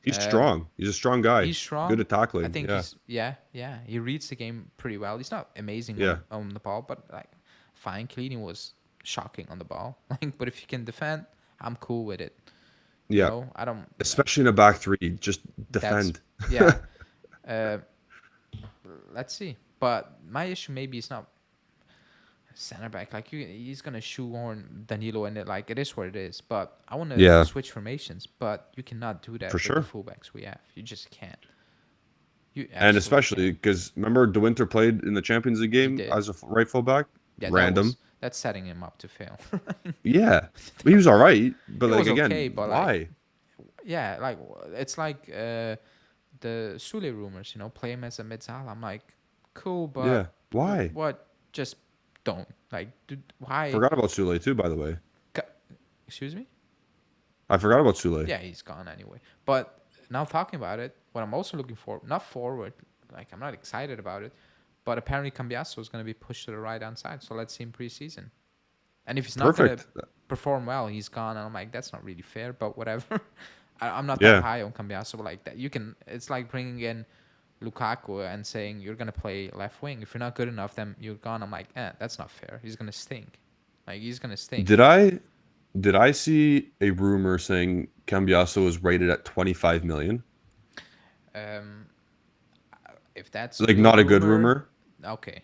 He's strong. He's a strong guy. He's strong. Good at tackling. I think yeah. he's yeah. He reads the game pretty well. He's not amazing Yeah. on the ball, but like fine. Cleaning was shocking on the ball. Like, but if you can defend, I'm cool with it. You Yeah, know, I don't. especially in a back three, just That's defend. yeah. Uh, let's see. But my issue maybe is not center back. Like he's gonna shoehorn Danilo in it. Like it is what it is. But I want to Yeah, switch formations. But you cannot do for that with the sure. fullbacks we have. You just can't. You And absolutely especially can't. because remember, De Winter played in the Champions League He game did. as a right fullback. Yeah, Random. that's setting him up to fail. Yeah, but he was all right. But He like was okay, again, but like why? yeah, like it's like the Sule rumors. You know, play him as a mid-sala. I'm like, cool, Yeah, but why? what? Just don't like. Dude, why? Forgot about Sule too, by the way. ca- Excuse me. I forgot about Sule. Yeah, he's gone anyway. But now talking about it, what I'm also looking for, not forward, like I'm not excited about it, but apparently Cambiasso is going to be pushed to the right hand side. So let's see him preseason. And if he's not going to Perfect. perform well, he's gone. And I'm like, that's not really fair, but whatever. I'm not that Yeah, high on Cambiaso, but like that. You can, it's like bringing in Lukaku and saying you're going to play left wing. If you're not good enough, then you're gone. I'm like, that's not fair. He's going to stink. Like, he's going to stink. did I see a rumor saying Cambiaso was rated at 25 million? Um, if that's a Like good not a good rumor, rumor, okay.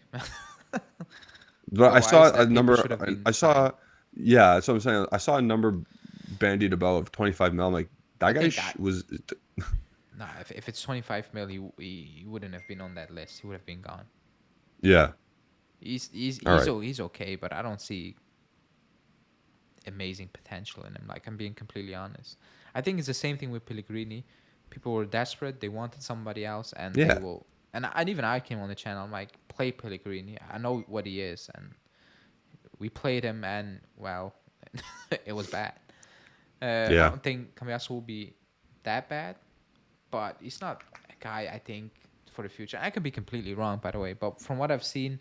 but I Otherwise, saw a that paper number. should have been I signed. saw, yeah, that's what I'm saying. I saw a number bandied about of 25 mil. I'm like, I that guy think I, was. nah, if it's 25 mil, he wouldn't have been on that list. He would have been gone. Yeah. All right. He's okay, but I don't see amazing potential in him. Like I'm being completely honest. I think it's the same thing with Pellegrini. People were desperate; they wanted somebody else, and they Yeah. will. And even I came on the channel. I'm like, play Pellegrini. I know what he is, and we played him, and well, it was bad. I Yeah. don't think Cambiasso will be that bad, but he's not a guy I think for the future. I could be completely wrong, by the way, but from what I've seen,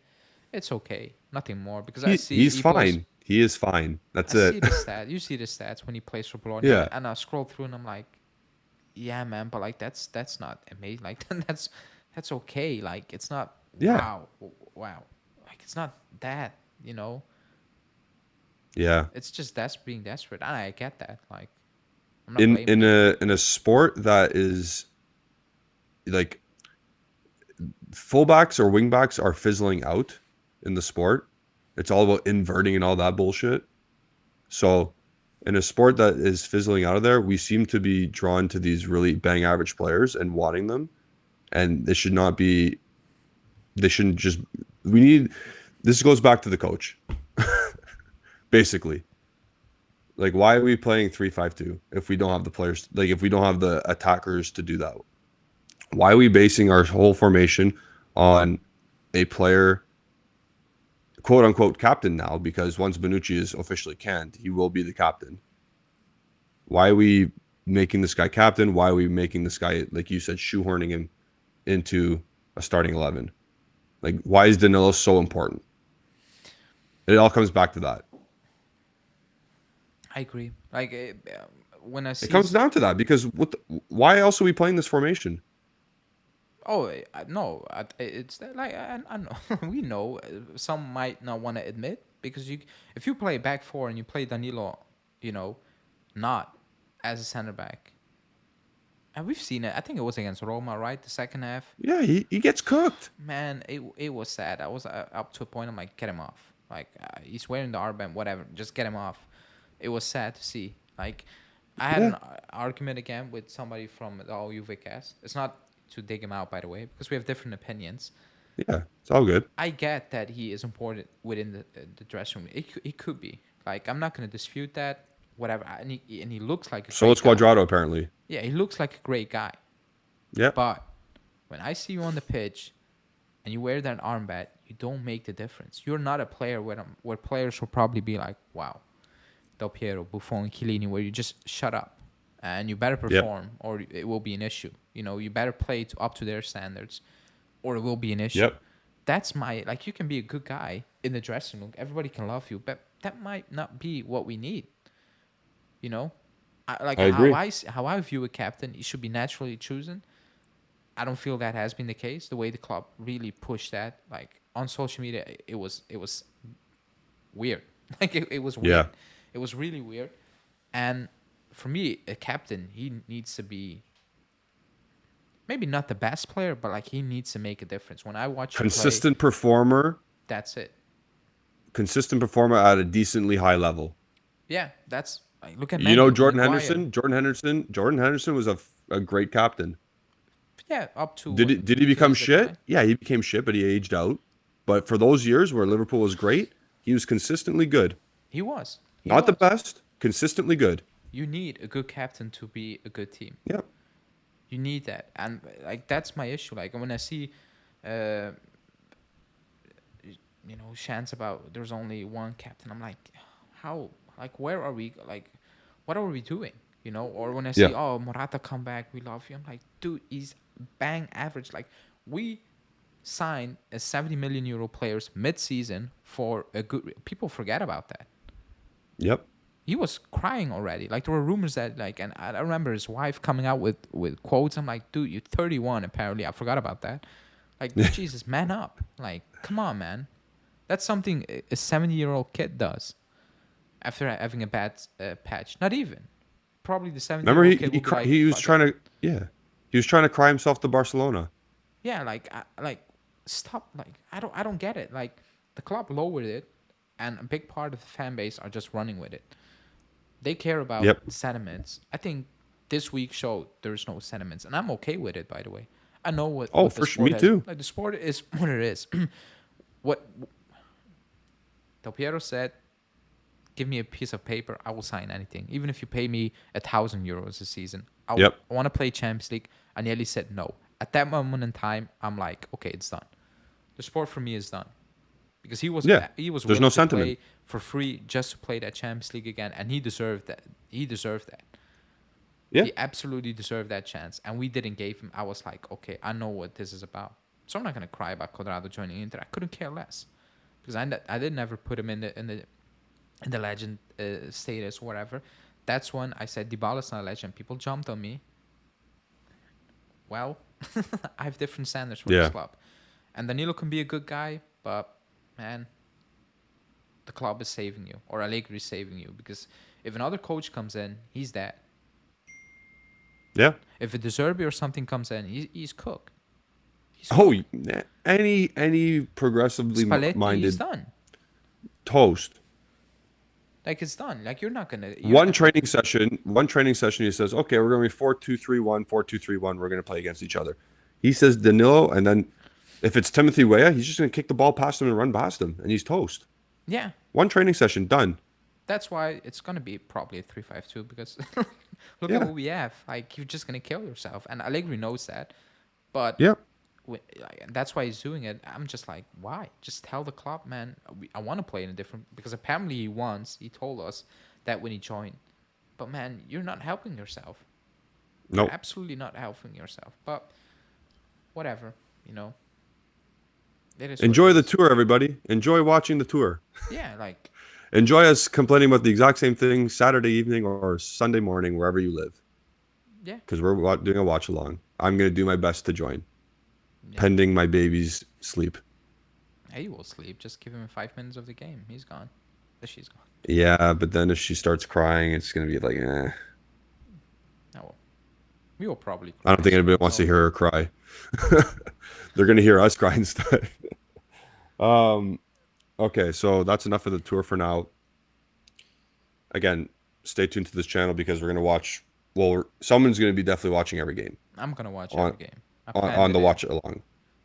it's okay. Nothing more because He's he plays. fine. He is fine. That's I see it. the stat. You see the stats when he plays for Bologna, Yeah. and I scroll through and I'm like, yeah, man, but like that's not amazing. Like that's okay. Like it's not Yeah. wow. Like it's not that. You know, Yeah. it's just that's being desperate, and I get that. Like I'm not In blaming in him. a sport that is like fullbacks or wingbacks are fizzling out in the sport. It's all about inverting and all that bullshit. So in a sport that is fizzling out of there, we seem to be drawn to these really bang average players and wanting them. And they should not be they shouldn't just we need this goes back to the coach. Basically. Like why are we playing 3-5-2 if we don't have the players like if we don't have the attackers to do that? Why are we basing our whole formation on a player quote unquote captain now? Because once Bonucci is officially canned, he will be the captain. Why are we making this guy captain? Why are we making this guy, like you said, shoehorning him into a starting 11? Like, why is Danilo so important? It all comes back to that. I agree. Like when I It see comes down to that because why else are we playing this formation? oh no, it's like I know we know some might not want to admit because you if you play back four and you play Danilo, you know, not as a center back, and we've seen it. I think it was against Roma, right? The second half, Yeah, he gets cooked. man, it was sad. I was up to a point. I'm like, get him off. Like he's wearing the armband, whatever. Just get him off. It was sad to see. Like I had Yeah, an argument again with somebody from the All Juve cast. It's not to dig him out, by the way, because we have different opinions. yeah, it's all good. I get that he is important within the dressing room. It could be. Like I'm not gonna dispute that. Whatever. And he looks like a So is great guy. Quadrado apparently. Yeah, he looks like a great guy. Yeah, But when I see you on the pitch and you wear that armband, you don't make the difference. You're not a player where players will probably be like, wow, Del Piero, Buffon, Chiellini, where you just shut up and you better yep, perform or it will be an issue. You know, you better play up to their standards or it will be an issue. yep. That's my, like, you can be a good guy in the dressing room. Everybody can love you, but that might not be what we need. You know? Like, I agree. how I view a captain, he should be naturally chosen. I don't feel that has been the case. The way the club really pushed that, like on social media, it was weird. Like it was weird. Yeah, It was really weird. And for me, a captain, he needs to be maybe not the best player, but like he needs to make a difference. When I watch him play, Consistent performer, that's it. consistent performer at a decently high level. Yeah, that's like, look at You know Menu, Jordan Maguire. Henderson? Jordan Henderson was a great captain. Yeah, up to Did he to become his shit? decline. Yeah, he became shit, but he aged out. But for those years where Liverpool was great, he was consistently good. He was. He Not the was. best, consistently good. You need a good captain to be a good team. Yep. You need that, and like that's my issue. Like when I see, uh, chants about there's only one captain, I'm like, how? Like where are we? Like, what are we doing? Or when I Yeah. see, oh, Morata come back, we love you. I'm like, dude, he's bang average. Like we signed a 70 million euro players mid-season for a good. People forget about that. Yep. He was crying already. Like there were rumors that and I remember his wife coming out with quotes. I'm like, dude, you're 31 apparently. I forgot about that. Like Jesus, man up. Like come on, man. That's something a 70-year-old kid does after having a bad patch. Not even. Probably the 70-year-old Remember kid will be like, he was "Fuck trying it." he was trying to cry himself to Barcelona. Yeah, like stop. Like I don't get it. Like the club lowered it, and a big part of the fan base are just running with it. They care about Yep. sentiments. I think this week showed there's no sentiments, and I'm okay with it. By the way, I know what. Oh, what the for sure, sport me has. too. Like the sport is what it is. What Del Piero said. Give me a piece of paper. I will sign anything, even if you pay me €1,000 a season. Yep. I want to play Champions League. I nearly said no. At that moment in time, I'm like, okay, it's done. The sport for me is done because he was Yeah. There's There's willing no to sentiment. play for free just to play that Champions League again, and he deserved that. He deserved that. Yeah. He absolutely deserved that chance, and we didn't give him. I was like, okay, I know what this is about, so I'm not gonna cry about Quadrado joining Inter. I couldn't care less because I did never put him in the legend status, whatever. That's when I said Dybala's not a legend. People jumped on me. Well, I have different standards for Yeah. this club, and Danilo can be a good guy, but man, the club is saving you, or Allegri is saving you, because if another coach comes in, he's dead. Yeah. If a De Zerbi or something comes in, he's cooked. Oh, any progressively Spalletti, he's minded done. toast. Like it's done. Like you're not gonna. One training session, he says, "Okay, we're going to be 4-2-3-1, 4-2-3-1. We're going to play against each other." He says Danilo, and then if it's Timothy Weah, he's just going to kick the ball past him and run past him, and he's toast. Yeah, One training session done. that's why it's gonna be probably a 3-5-2 because look Yeah. at what we have. Like you're just gonna kill yourself, and Allegri knows that. But Yeah. that's why he's doing it. I'm just like, why? Just tell the club, man. I want to play in a different, because apparently he told us that when he joined. But man, you're not helping yourself. No. You're absolutely not helping yourself. But whatever, It is what Enjoy it the is. tour, everybody. Enjoy watching the tour. Yeah, like Enjoy us complaining about the exact same thing Saturday evening or Sunday morning, wherever you live. yeah. Because we're doing a watch along. I'm going to do my best to join, Yeah. pending my baby's sleep. He will sleep. Just give him 5 minutes of the game. He's gone. She's gone. Yeah, but then if she starts crying, it's going to be like, eh. Oh, well. We will probably I don't think cry, anybody so wants to it's hear her cry. They're going to hear us cry instead. Okay, so that's enough of the tour for now. Again, stay tuned to this channel because we're going to watch. Well, someone's going to be definitely watching every game I'm going to watch on- every game. I on planned the it in. watch along.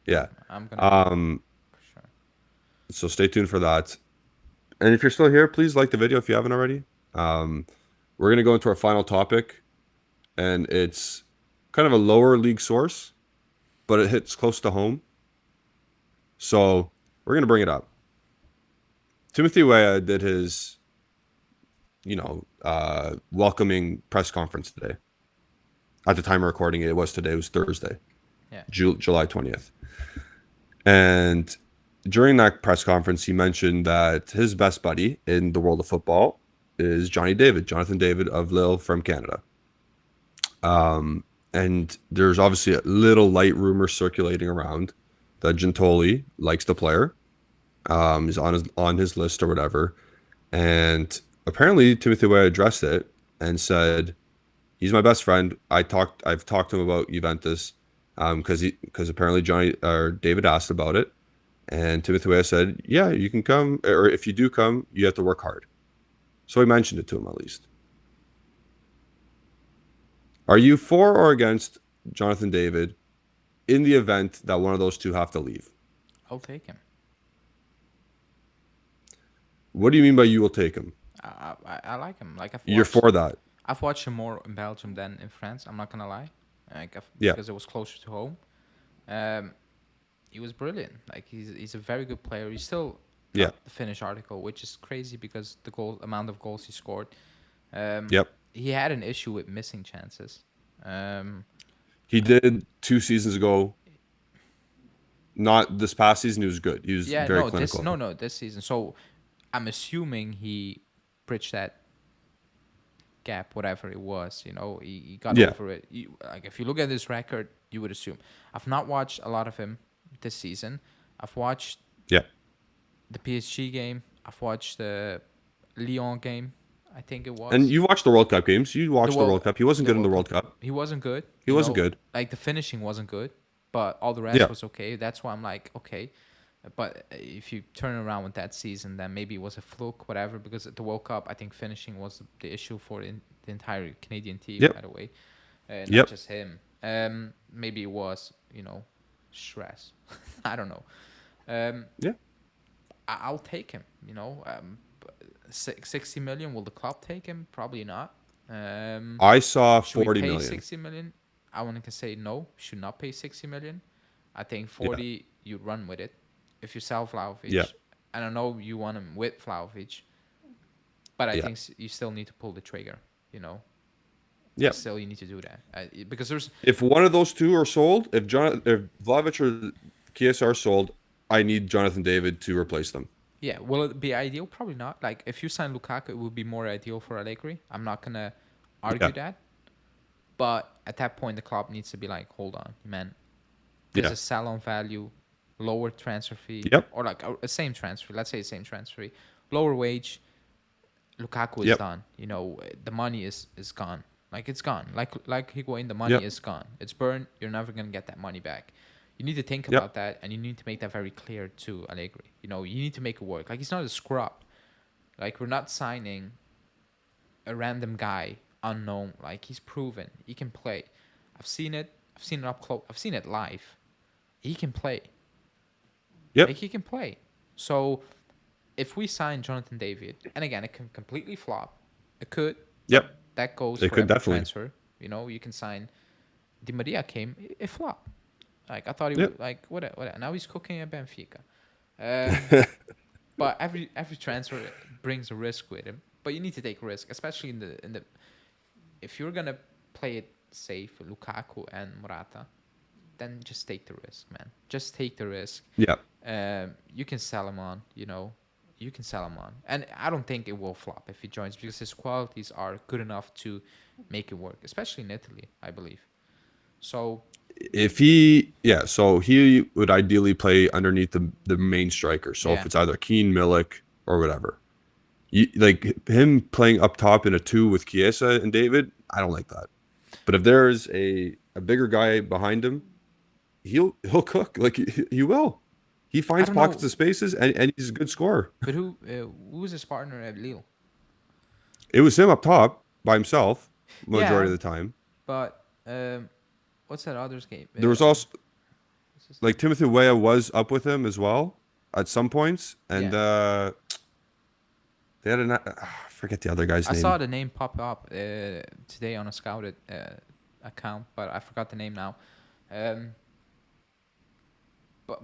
Yeah. I'm going to for sure. So stay tuned for that. And if you're still here, please like the video if you haven't already. We're going to go into our final topic, and it's kind of a lower league source, but it hits close to home. So we're going to bring it up. Timothy Weah did his, welcoming press conference today. At the time of recording it was today. It was Thursday, Yeah. July 20th. And during that press conference, he mentioned that his best buddy in the world of football is Jonathan David of Lille from Canada. And there's obviously a little light rumor circulating around that Giuntoli likes the player. He's on his list or whatever. And apparently Timothy Weah addressed it and said, "He's my best friend. I've talked to him about Juventus, because apparently Johnny or David asked about it, and Timothy Weah said, yeah, you can come, or if you do come, you have to work hard." So he mentioned it to him at least. Are you for or against Jonathan David in the event that one of those two have to leave? I'll take him. What do you mean by you will take him? I like him. Like You're for that? I've watched him more in Belgium than in France. I'm not gonna lie, Yeah, because it was closer to home. Um, he was brilliant. Like he's a very good player. He still yeah, got the Finnish article, which is crazy because the amount of goals he scored. Um, yep. he had an issue with missing chances. Um, He did 2 seasons ago. Not this past season. He was good. He was yeah, very no, clinical. this season. So I'm assuming he bridged that gap, whatever it was. He got Yeah, over it. Like if you look at his record, you would assume. I've not watched a lot of him this season. I've watched yeah. the PSG game. I've watched the Lyon game. I think it And was you watched the World Cup games. You the watched the World World Cup. He wasn't the good in the World World Cup. Cup. He wasn't good. He wasn't good. Like the finishing wasn't good, but all the rest Yeah, was okay. That's why I'm like, okay. But if you turn around with that season, then maybe it was a fluke, whatever. Because at the World Cup, I think finishing was the issue for the entire Canadian team, yep, by the way, not yep. just him. Maybe it was, stress. I don't know. Um, Yeah. I'll take him. 60 million. Will the club take him? Probably not. I saw Should we 40 pay million. 60 million? I want to say no. Should not pay 60 million. I think Yeah, 40. You run with it. If you sell yeah, Vlahovic, I don't know you want him with Vlahovic, but I yeah, think you still need to pull the trigger. You know, yeah. still you need to do that because there's. If one of those two are sold, if Vlahovic or Chiesa are sold, I need Jonathan David to replace them. Yeah, will it be ideal? Probably not. Like if you sign Lukaku, it would be more ideal for Allegri. I'm not gonna argue Yeah, that, but at that point, the club needs to be like, hold on, man. There's yeah, a sell-on value, lower transfer fee, yep, or like a same transfer. Let's say same transfer fee, lower wage. Lukaku is yep, done. The money is gone. Like it's gone. Like Higuain, the money yep, is gone. It's burned. You're never gonna get that money back. You need to think yep, about that, and you need to make that very clear to Allegri. You need to make it work. Like he's not a scrub. Like we're not signing a random guy unknown. Like he's proven he can play. I've seen it. I've seen it up close. I've seen it live. He can play. yep, Like he can play. So if we sign Jonathan David, and again, it can completely flop. It could, yep. but that goes They for could every definitely. transfer. You can sign. Di Maria came, it flopped. Like I thought he Yep. would like what now he's cooking at Benfica. Um, but every transfer brings a risk with him. But you need to take risk, especially in the if you're gonna play it safe with Lukaku and Morata, then just take the risk, man. Just take the risk. Yeah. You can sell him on, you can sell him on, and I don't think it will flop if he joins because his qualities are good enough to make it work, especially in Italy, I believe. So So he would ideally play underneath the main striker. So if yeah, it's either Keane, Milik, or whatever, like him playing up top in a two with Chiesa and David, I don't like that. But if there's a bigger guy behind him, he'll cook. Like he will. He I finds don't pockets know, of spaces and he's a good scorer. but who's his partner at Lille? It was him up top by himself majority Yeah, of the time. but what's that other's game? There was also What's his name? like Timothy Weah was up with him as well at some points, and Yeah, they had I forget the other guy's I saw name. the name pop up today on a scouted account, but I forgot the name now. Um, but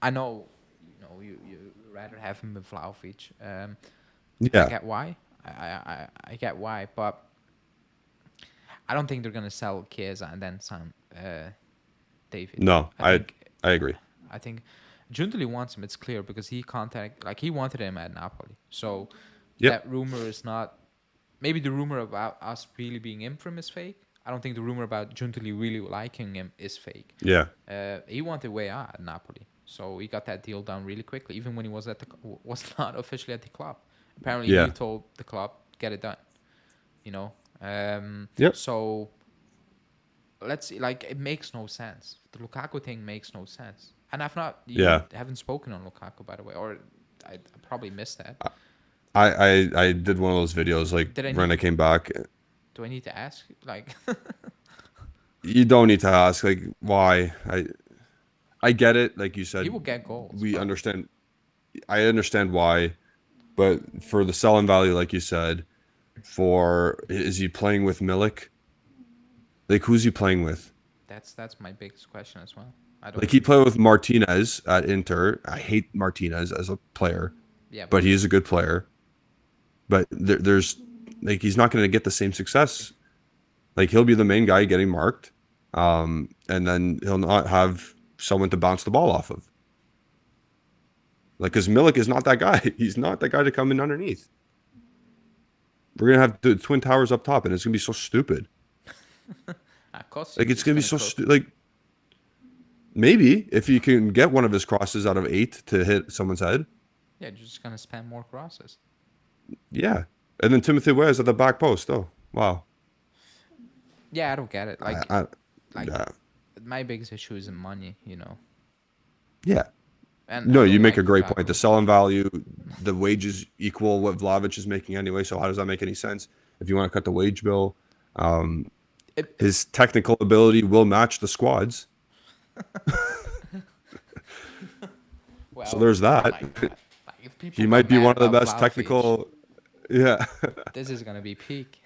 I know you rather have him with Vlahovic. I Yeah, get why. I get why, but I don't think they're gonna sell Chiesa and then sign David. no, I I think I agree. I think Giuntoli wants him. It's clear because he wanted him at Napoli. So Yep, that rumor is not. Maybe the rumor about us really being in from is fake. I don't think the rumor about Giuntoli really liking him is fake. yeah, He wanted way out at Napoli, so he got that deal done really quickly. Even when he was not officially at the club, apparently he yeah. told the club get it done. you know. Yep. So let's see, like it makes no sense. The Lukaku thing makes no sense. And I've not you Yeah. haven't spoken on Lukaku by the way, or I probably missed that. I did one of those videos like Did I when need I came back. do I need to ask you? Like You don't need to ask like why. I get it. Like you he said, will get goals, we but understand. I understand why, but for the selling value, like you said, for is he playing with Milik? Like who's he playing with? that's my biggest question as well. I Like don't he played with Martinez at Inter. I hate Martinez as a player, yeah, but but he is a good player. But there's like he's not going to get the same success. Like he'll be the main guy getting marked, and then he'll not have someone to bounce the ball off of. Like, because Milik is not that guy. He's not that guy to come in underneath. We're gonna have the twin towers up top, and it's gonna be so stupid. of course Like it's he's gonna be gonna so cook. like maybe if you can get one of his crosses out of 8 to hit someone's head, Yeah, you're just gonna spam more crosses. yeah. And then Timothy Weah's at the back post. Oh wow, Yeah, I don't get it. I Like yeah my biggest issue is money, you know. yeah. And I No, you don't make a like great point. The Lukaku. selling value, the wages equal what Vlahovic is making anyway. So how does that make any sense? If you want to cut the wage bill, It his technical ability will match the squad's. So well, there's oh that. my god. Like if people He got might be mad one of the about best Vlahovic, technical. Yeah. this is gonna be peak.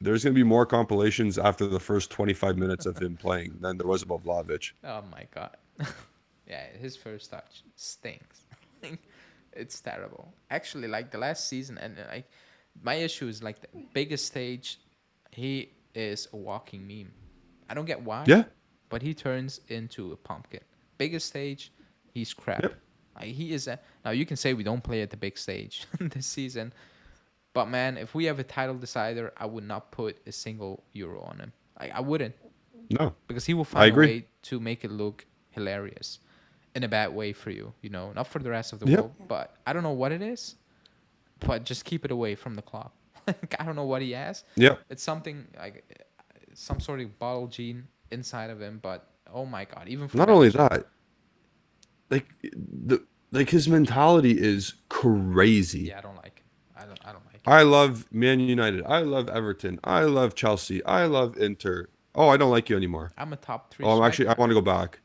There's going to be more compilations after the first 25 minutes of him playing than there was about Vlahovic. Oh my god. Yeah, his first touch stinks. It's terrible. Actually, like the last season, and like my issue is like the biggest stage, he is a walking meme. I don't get why, Yeah. but he turns into a pumpkin. Biggest stage, he's crap. Yep. Like, he is a, now you can say we don't play at the big stage this season, but man, if we have a title decider, I would not put a single euro on him. Like I wouldn't, No, because he will I find a agree. way to make it look hilarious in a bad way for you, you know, not for the rest of the Yep. world, but I don't know what it is, but just keep it away from the club. Like, I don't know what he has. Yep. It's something like some sort of bottle gene inside of him, but oh my god, even for Not only Belgium. that, like like his mentality is crazy. Yeah, I don't like it. I don't like it. I love Man United. I love Everton. I love Chelsea. I love Inter. Oh, I don't like you anymore. I'm a top 3 Oh, I'm actually I striker. want to go back.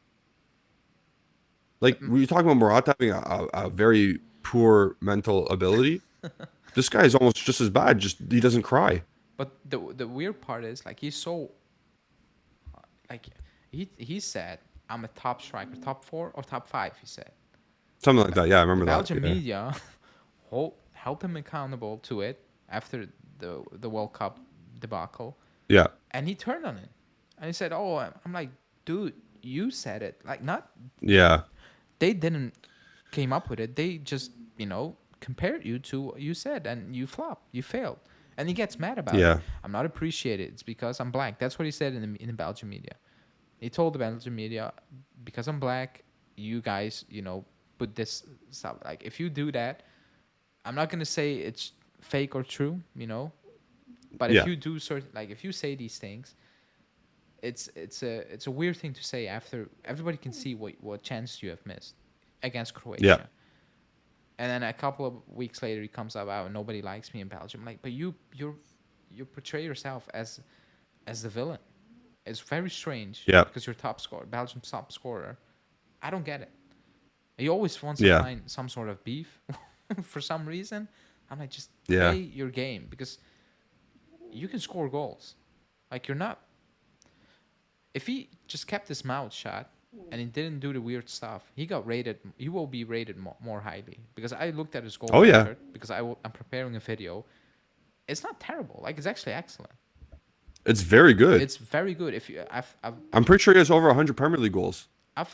Like were you talking about Morata having a very poor mental ability? This guy is almost just as bad. Just he doesn't cry. But the weird part is like he's so like he said I'm a top striker, top 4 or top 5. He said Something like that. Yeah, I the remember that. Belgian Yeah. media held him accountable to it after the World Cup debacle, Yeah. and he turned on it, and he said, "Oh, I'm like, dude, you said it. Like, not Yeah. they didn't came up with it. They just compared you to what you said, and you flopped, you failed." And he gets mad about it. Yeah. I'm not appreciated. It's because I'm black. That's what he said in the Belgian media. He told the Belgian media, because I'm black, you guys, put this stuff. Like, if you do that, I'm not gonna say it's fake or true, but if Yeah. you do certain, like, if you say these things, it's a weird thing to say after everybody can see what chance you have missed against Croatia. Yeah. And then a couple of weeks later, he comes up, "Oh, nobody likes me in Belgium." Like, but you portray yourself as the villain. It's very strange Yeah. because you're top scorer, Belgium's top scorer. I don't get it. He always wants to Yeah. find some sort of beef for some reason. I'm like, just Yeah. play your game, because you can score goals. Like, you're not. If he just kept his mouth shut and he didn't do the weird stuff, he will be rated more highly. Because I looked at his goal Oh, yeah. record, because I'm preparing a video. It's not terrible. Like, it's actually excellent. It's very good. It's very good. If you, I'm pretty sure he has over 100 Premier League goals. I've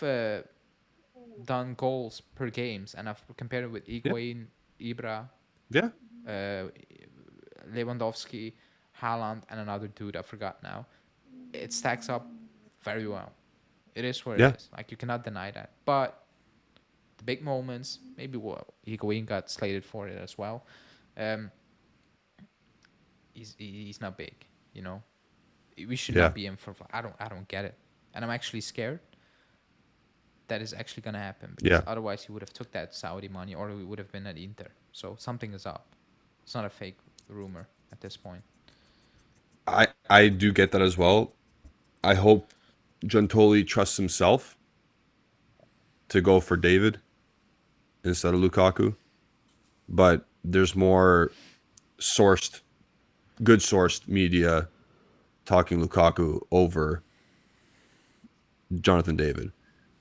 done goals per games, and I've compared it with Higuain, Ibra, Yeah. Lewandowski, Haaland, and another dude I forgot now. It stacks up very well. It is what Yeah. it is. Like, you cannot deny that. But the big moments, maybe Higuain got slated for it as well. he's not big. You know, we should Yeah. not be in for. I don't get it, and I'm actually scared that is actually gonna happen because Yeah. otherwise he would have took that Saudi money or we would have been at Inter. So something is up. It's not a fake rumor at this point. I do get that as well. I hope Giuntoli trusts himself to go for David instead of Lukaku. But there's more sourced, good sourced media talking Lukaku over Jonathan David.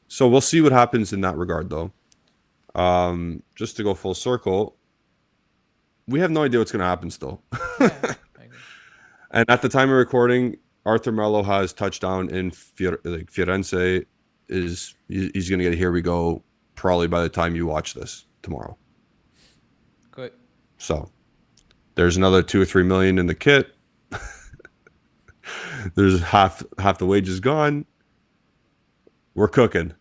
So we'll see what happens in that regard, though. Just to go full circle, we have no idea what's going to happen still. Yeah, I agree. And at the time of recording, Arthur Melo has touchdown in Firenze. He's going to get a here we go probably by the time you watch this tomorrow. Good. So there's another 2 or 3 million in the kit. There's half the wages gone. We're cooking.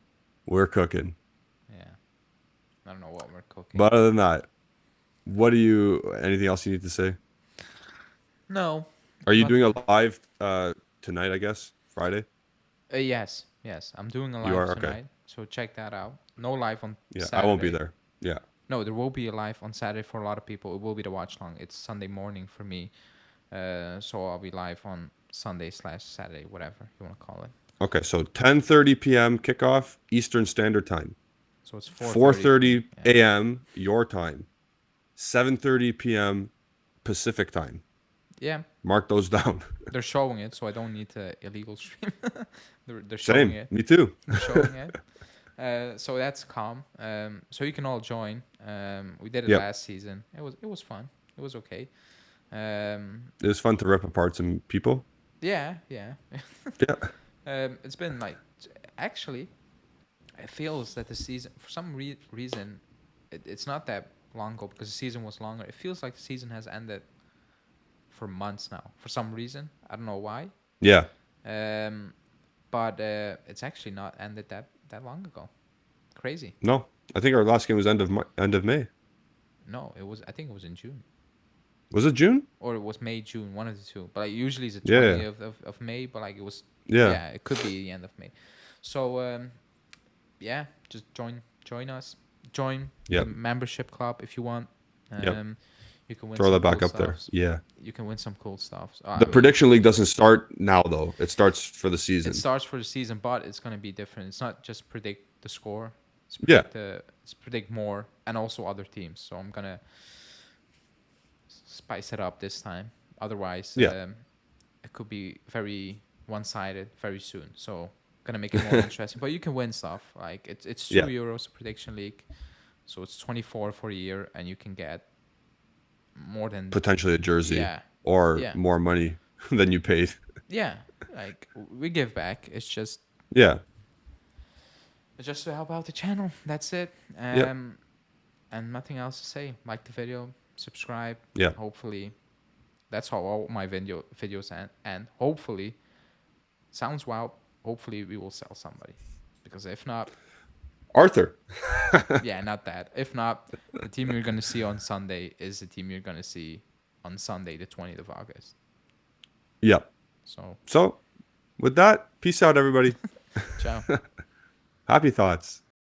We're cooking. Yeah. I don't know what we're cooking. But other than that, anything else you need to say? No. Are you Not- doing a live tonight, I guess? Friday? Yes. I'm doing a live You are? Okay. tonight, so check that out. No live on Yeah, Saturday. I won't be there. Yeah. No, there will be a live on Saturday for a lot of people. It will be the watch long. It's Sunday morning for me, so I'll be live on Sunday/Saturday, whatever you want to call it. Okay, so 10:30 p.m. kickoff Eastern Standard Time. So it's 4:30 Yeah. a.m. your time. 7:30 p.m. Pacific time. Yeah, Mark those down. they're showing it, so I don't need to illegal stream. they're showing Same. it. Me too. They're showing it. So that's calm. So you can all join. We did it Yep. last season. It was fun. It was okay. It was fun to rip apart some people. Yeah. Yeah. It's been like, actually, it feels that the season, for some reason, it's not that long ago because the season was longer. It feels like the season has ended for months now. For some reason, I don't know why. Yeah. But it's actually not ended that long ago. Crazy. No, I think our last game was end of May. No, it was. I think it was in June. Was it June? Or it was May, June, one of the two. But like usually it's the Yeah. 20th of May, but like it was Yeah. it could be the end of May. So yeah, just join us. Join Yep. the membership club if you want. Yep. You can win Throw some that back cool up there. stuffs. Yeah. You can win some cool stuff. So, The prediction league doesn't start now though. It starts for the season. it starts for the season, but it's gonna be different. It's not just predict the score. It's Yeah. it's predict more and also other teams. So I'm gonna spice it up this time. Otherwise, Yeah. it could be very one-sided very soon. So gonna make it more interesting. But you can win stuff. Like it's €2 Yeah. prediction league, so it's 24 for a year, and you can get more than Potentially a jersey Yeah. or Yeah. more money than you paid. yeah. Like we give back. It's just to help out the channel. That's it. And nothing else to say. Like the video, subscribe. Yeah. Hopefully, that's how all my videos end. And hopefully, sounds wow. Hopefully, we will sell somebody. Because if not, Arthur. yeah, not that. If not, the team you're gonna see on Sunday is the team you're gonna see on Sunday, the 20th of August. Yep. So, With that, peace out, everybody. ciao. Happy thoughts.